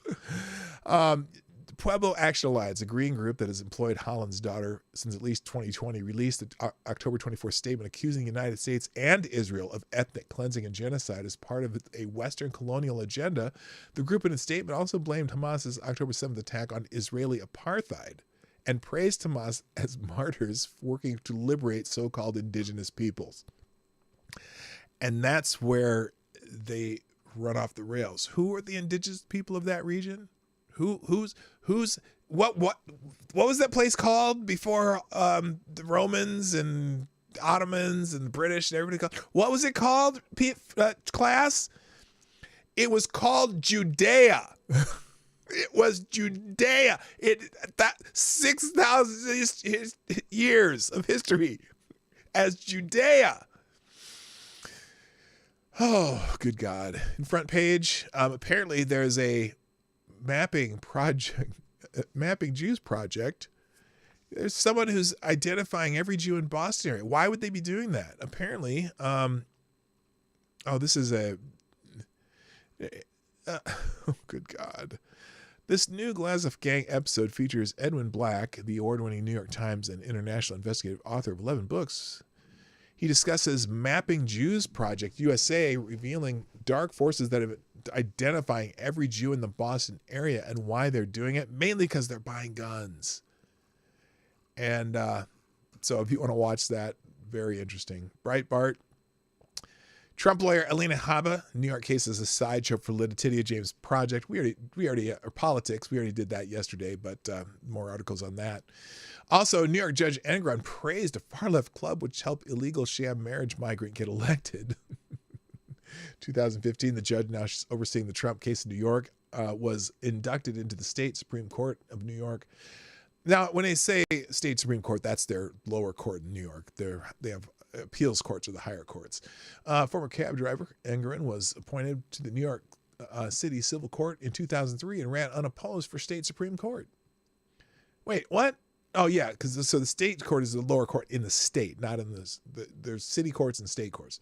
Pueblo Action Alliance, a green group that has employed Haaland's daughter since at least 2020, released an October 24th statement accusing the United States and Israel of ethnic cleansing and genocide as part of a Western colonial agenda. The group in its statement also blamed Hamas's October 7th attack on Israeli apartheid and praised Hamas as martyrs working to liberate so-called indigenous peoples. And that's where they run off the rails. Who are the indigenous people of that region? What was that place called before the Romans and Ottomans and the British and everybody called? What was it called, class? It was called Judea. It was Judea. That 6,000 years of history as Judea. Oh, good God. In front page, apparently there's a mapping Jews project. There's someone who's identifying every Jew in Boston area. Why would they be doing that? Apparently, this is good God. This new Glazov Gang episode features Edwin Black, the award-winning New York Times and international investigative author of 11 books. He discusses Mapping Jews Project USA, revealing dark forces that have identifying every Jew in the Boston area and why they're doing it, mainly because they're buying guns. And so if you want to watch that, very interesting. Breitbart. Trump lawyer Alina Habba, New York case is a sideshow for Letitia James Project. We already politics. We already did that yesterday, but more articles on that. Also, New York Judge Engron praised a far-left club which helped illegal sham marriage migrant get elected. 2015, the judge now overseeing the Trump case in New York was inducted into the state Supreme Court of New York. Now, when they say state Supreme Court, that's their lower court in New York. They have appeals courts or the higher courts. Former cab driver Engron was appointed to the New York City Civil Court in 2003 and ran unopposed for state Supreme Court. Wait, what? Oh, yeah, because the state court is the lower court in the state, not in there's city courts and state courts.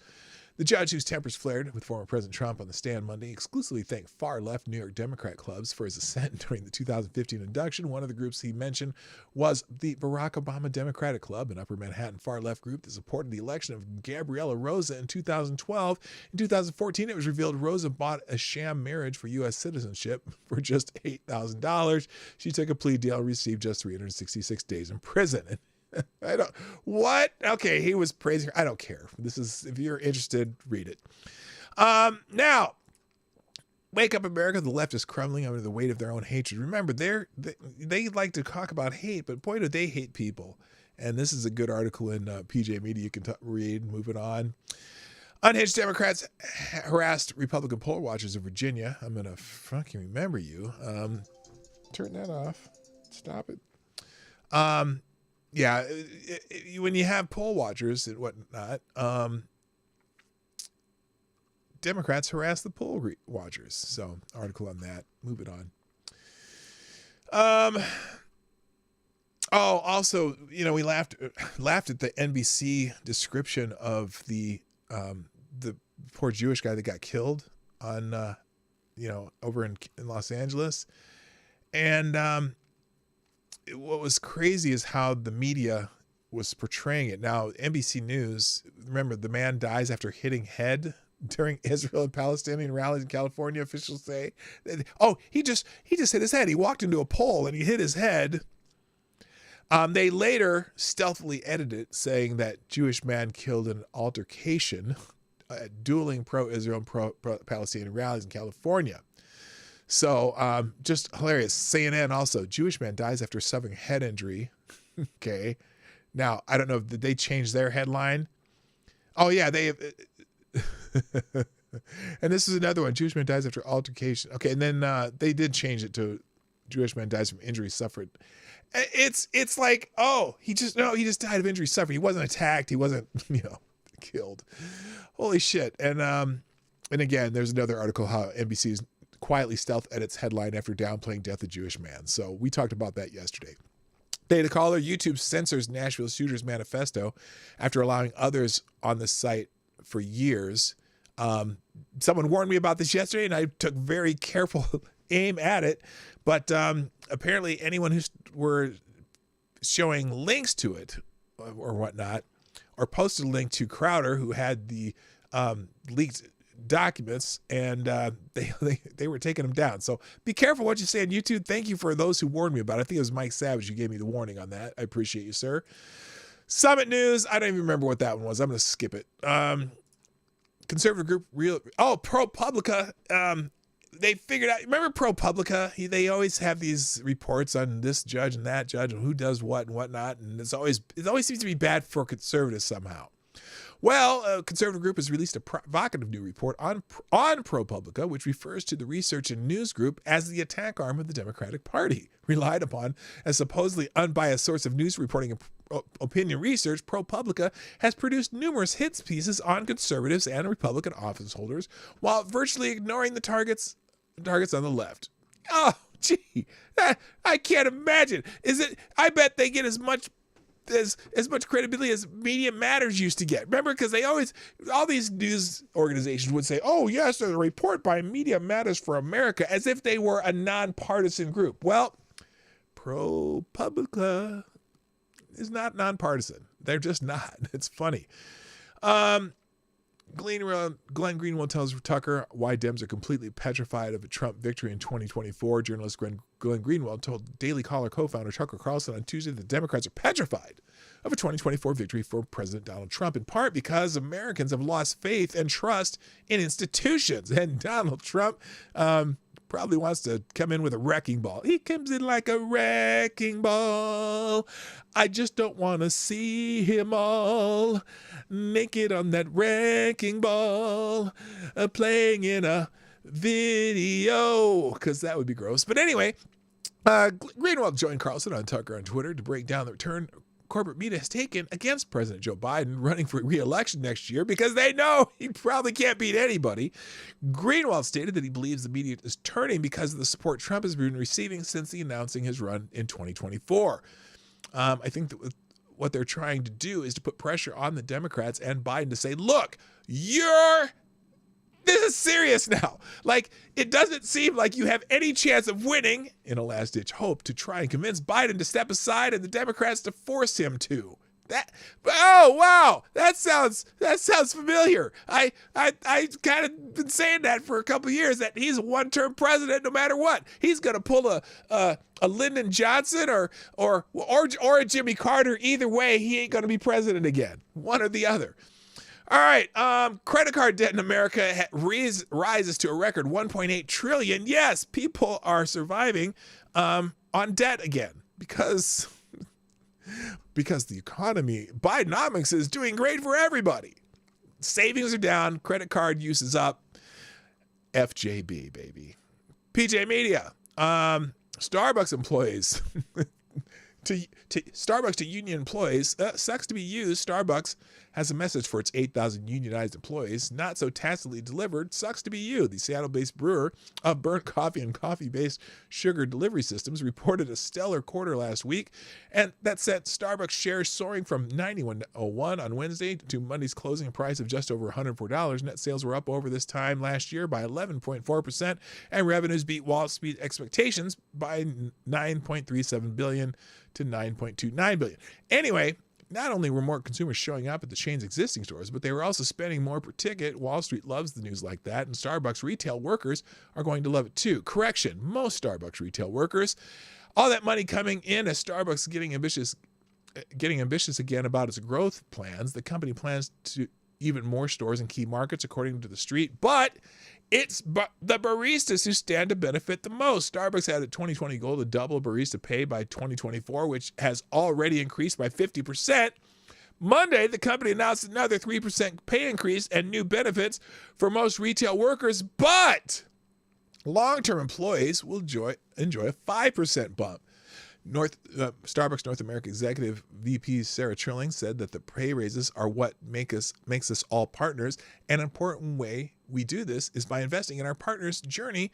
The judge, whose tempers flared with former President Trump on the stand Monday, exclusively thanked far-left New York Democrat clubs for his assent during the 2015 induction. One of the groups he mentioned was the Barack Obama Democratic Club, an upper Manhattan far-left group that supported the election of Gabriela Rosa in 2012. In 2014, it was revealed Rosa bought a sham marriage for U.S. citizenship for just $8,000. She took a plea deal and received just 366 days in prison. What? Okay, he was praising her. I don't care. This is, if you're interested, read it. Now, wake up America. The left is crumbling under the weight of their own hatred. Remember, they like to talk about hate, but boy, do they hate people. And this is a good article in PJ Media you can read. Moving on. Unhinged Democrats harassed Republican poll watchers in Virginia. I'm going to fucking remember you. Turn that off. Stop it. Yeah, when you have poll watchers and whatnot, Democrats harass the poll watchers. So, article on that. Moving on. Also, we laughed at the NBC description of the poor Jewish guy that got killed on, over in Los Angeles, and what was crazy is how the media was portraying it. Now, NBC News, remember, the man dies after hitting head during Israel and Palestinian rallies in California, officials say. Oh, he just hit his head. He walked into a pole and he hit his head. They later stealthily edited it, saying that Jewish man killed in an altercation at dueling pro-Israel and pro-Palestinian rallies in California. So just hilarious. CNN also, Jewish man dies after suffering head injury. Okay. Now, I don't know, did they change their headline? Oh, yeah, they... And this is another one. Jewish man dies after altercation. Okay, and then they did change it to Jewish man dies from injuries suffered. It's like, oh, he just died of injuries suffered. He wasn't attacked. He wasn't, killed. Holy shit. And again, there's another article how NBC's quietly stealth edits headline after downplaying death of Jewish man. So we talked about that yesterday. Data caller, YouTube censors Nashville shooters manifesto after allowing others on the site for years. Someone warned me about this yesterday, and I took very careful aim at it. But apparently anyone who were showing links to it or whatnot, or posted a link to Crowder, who had the leaked documents, and they were taking them down. So be careful what you say on YouTube. Thank you for those who warned me about it. I think it was Mike Savage who gave me the warning on that. I appreciate you, sir. Summit News. I don't even remember what that one was. I'm going to skip it. Conservative group ProPublica. They figured out, remember ProPublica? They always have these reports on this judge and that judge and who does what and whatnot. And it always seems to be bad for conservatives somehow. Well, a conservative group has released a provocative new report on ProPublica, which refers to the research and news group as the attack arm of the Democratic Party. Relied upon as supposedly unbiased source of news reporting and opinion research, ProPublica has produced numerous hits pieces on conservatives and Republican office holders while virtually ignoring the targets on the left. Oh, gee, I can't imagine. I bet they get as much credibility as Media Matters used to get. Remember, because all these news organizations would say, oh, yes, there's a report by Media Matters for America, as if they were a nonpartisan group. Well, ProPublica is not nonpartisan. They're just not. It's funny. Glenn Greenwald tells Tucker why Dems are completely petrified of a Trump victory in 2024. Journalist Glenn Greenwald told Daily Caller co-founder Tucker Carlson on Tuesday that Democrats are petrified of a 2024 victory for President Donald Trump, in part because Americans have lost faith and trust in institutions. And Donald Trump probably wants to come in with a wrecking ball. He comes in like a wrecking ball. I just don't want to see him all naked on that wrecking ball, playing in a video, because that would be gross. But anyway, Greenwald joined Carlson on Tucker on Twitter to break down the return corporate media has taken against President Joe Biden running for re-election next year because they know he probably can't beat anybody. Greenwald stated that he believes the media is turning because of the support Trump has been receiving since announcing his run in 2024. I think that what they're trying to do is to put pressure on the Democrats and Biden to say, look, this is serious now. Like, it doesn't seem like you have any chance of winning, in a last-ditch hope to try and convince Biden to step aside and the Democrats to force him to. Oh, wow, that sounds familiar. I kind of been saying that for a couple of years, that he's a one-term president no matter what. He's going to pull a Lyndon Johnson or a Jimmy Carter. Either way, he ain't going to be president again, one or the other. All right, credit card debt in America rises to a record $1.8 trillion. Yes, people are surviving on debt again because the economy, Bidenomics, is doing great for everybody. Savings are down, credit card use is up. FJB, baby. PJ Media, Starbucks employees. Starbucks to union employees, sucks to be used. Starbucks has a message for its 8,000 unionized employees. Not so tacitly delivered. Sucks to be you. The Seattle-based brewer of burnt coffee and coffee-based sugar delivery systems reported a stellar quarter last week, and that sent Starbucks shares soaring from $91.01 on Wednesday to Monday's closing price of just over $104. Net sales were up over this time last year by 11.4%, and revenues beat Wall Street expectations by $9.37 billion to $9.29 billion. Anyway, Not only were more consumers showing up at the chain's existing stores, but they were also spending more per ticket. Wall Street loves the news like that, and Starbucks retail workers are going to love it too. Correction, most Starbucks retail workers. All that money coming in as Starbucks getting ambitious again about its growth plans. The company plans to even more stores in key markets, according to the street, but it's the baristas who stand to benefit the most. Starbucks had a 2020 goal to double barista pay by 2024, which has already increased by 50%. Monday, the company announced another 3% pay increase and new benefits for most retail workers, but long-term employees will enjoy a 5% bump. Starbucks North America Executive VP Sarah Trilling said that the pay raises are what makes us all partners. An important way we do this is by investing in our partners' journey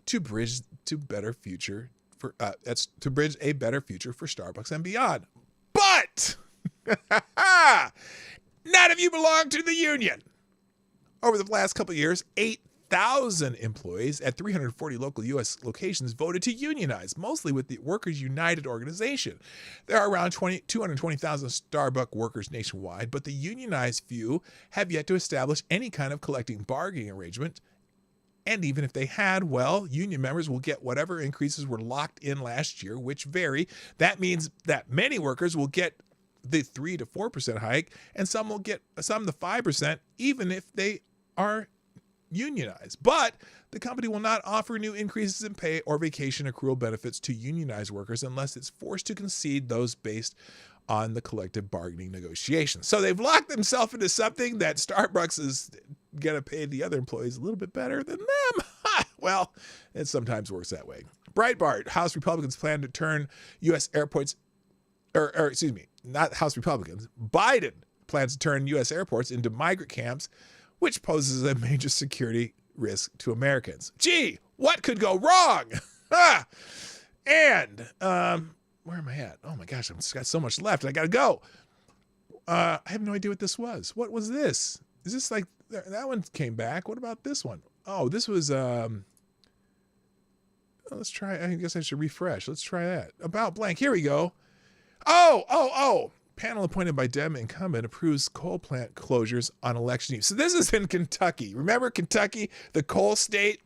to bridge a better future for Starbucks and beyond. But not if you belong to the union. Over the last couple of years, 8,000 employees at 340 local U.S. locations voted to unionize, mostly with the Workers United organization. There are around 220,000 Starbucks workers nationwide, but the unionized few have yet to establish any kind of collective bargaining arrangement. And even if they had, well, union members will get whatever increases were locked in last year, which vary. That means that many workers will get the 3 to 4% hike, and some the 5%, even if they are unionized. But the company will not offer new increases in pay or vacation accrual benefits to unionized workers unless it's forced to concede those based on the collective bargaining negotiations. So they've locked themselves into something that Starbucks is going to pay the other employees a little bit better than them. Well, it sometimes works that way. Breitbart, House Republicans plan to turn U.S. airports, not House Republicans, Biden plans to turn U.S. airports into migrant camps, which poses a major security risk to Americans. Gee, what could go wrong? And where am I at? Oh my gosh, I've got so much left. I got to go. I have no idea what this was. What was this? Is this like, that one came back. What about this one? Oh, this was, let's try, I guess I should refresh. Let's try that. About blank. Here we go. Oh. Panel appointed by Dem incumbent approves coal plant closures on election eve. So this is in Kentucky. Remember Kentucky, the coal state?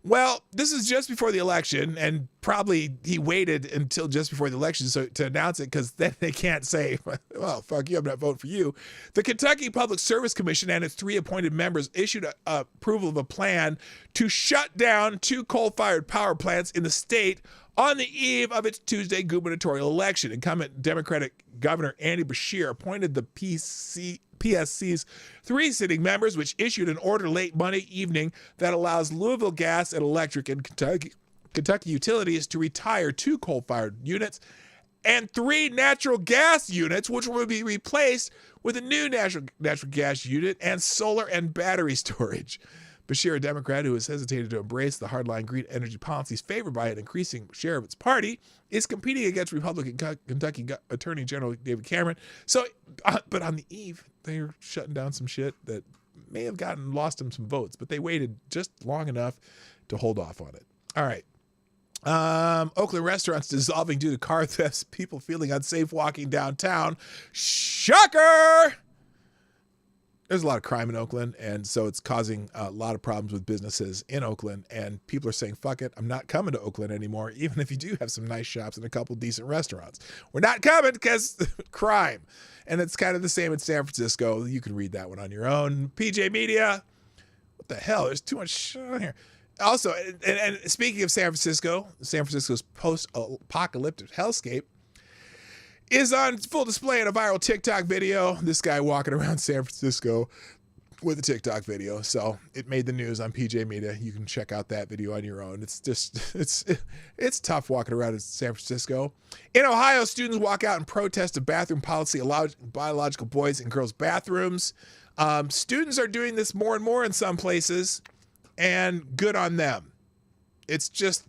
Well, this is just before the election, and probably he waited until just before the election to announce it, because then they can't say, well, fuck you, I'm not voting for you. The Kentucky Public Service Commission and its 3 appointed members issued approval of a plan to shut down 2 coal-fired power plants in the state on the eve of its Tuesday gubernatorial election. Incumbent Democratic Governor Andy Beshear appointed the PSC's 3 sitting members, which issued an order late Monday evening that allows Louisville Gas and Electric and Kentucky Utilities to retire 2 coal-fired units and 3 natural gas units, which will be replaced with a new natural gas unit and solar and battery storage. Beshear, a Democrat who has hesitated to embrace the hardline green energy policies favored by an increasing share of its party, is competing against Republican Kentucky Attorney General David Cameron. So, but on the eve, they're shutting down some shit that may have lost them some votes, but they waited just long enough to hold off on it. All right. Oakland restaurants dissolving due to car thefts, people feeling unsafe walking downtown. Shocker! There's a lot of crime in Oakland, and so it's causing a lot of problems with businesses in Oakland, and people are saying, fuck it, I'm not coming to Oakland anymore, even if you do have some nice shops and a couple decent restaurants. We're not coming because crime. And it's kind of the same in San Francisco. You can read that one on your own. PJ Media, what the hell? There's too much shit on here. Also, and speaking of San Francisco's post-apocalyptic hellscape is on full display in a viral TikTok video. This guy walking around San Francisco with a TikTok video. So it made the news on PJ Media. You can check out that video on your own. It's just, it's tough walking around in San Francisco. In Ohio, students walk out and protest a bathroom policy allowing biological boys in girls' bathrooms. Students are doing this more and more in some places, and good on them. It's just,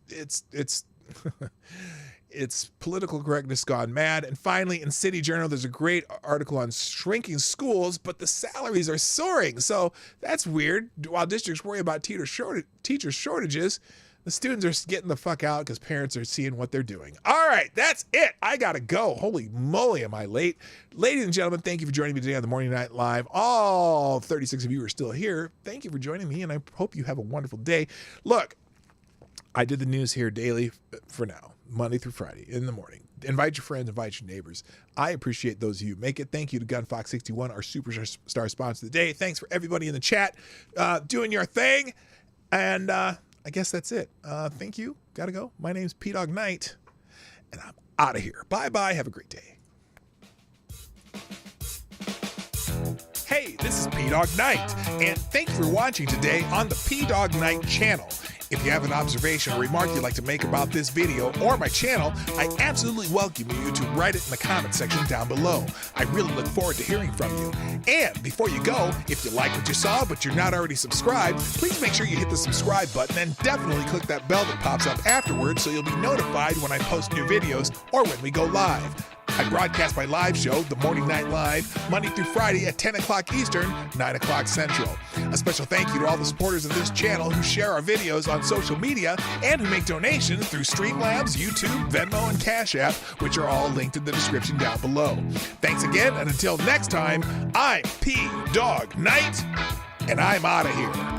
it's political correctness gone mad. And finally, in City Journal, there's a great article on shrinking schools, but the salaries are soaring. So that's weird. While districts worry about teacher shortages, The students are getting the fuck out because parents are seeing what they're doing. All right, that's it. I got to go. Holy moly, am I late? Ladies and gentlemen, thank you for joining me today on the Morning Night Live. All 36 of you are still here. Thank you for joining me, and I hope you have a wonderful day. Look, I did the news here daily for now, Monday through Friday in the morning. Invite your friends, invite your neighbors. I appreciate those of you who make it. Thank you to GunFox61, our superstar sponsor of the day. Thanks for everybody in the chat doing your thing. And I guess that's it. Thank you. Gotta go. My name's P-Dog Knight, and I'm out of here. Bye-bye. Have a great day. Hey, this is P-Dog Knight, and thank you for watching today on the P-Dog Knight channel. If you have an observation or remark you'd like to make about this video or my channel, I absolutely welcome you to write it in the comment section down below. I really look forward to hearing from you. And before you go, if you like what you saw but you're not already subscribed, please make sure you hit the subscribe button and definitely click that bell that pops up afterwards so you'll be notified when I post new videos or when we go live. I broadcast my live show, The Morning Night Live, Monday through Friday at 10 o'clock Eastern, 9 o'clock Central. A special thank you to all the supporters of this channel who share our videos on social media and who make donations through Streamlabs, YouTube, Venmo, and Cash App, which are all linked in the description down below. Thanks again, and until next time, I'm P-Dog Knight, and I'm out of here.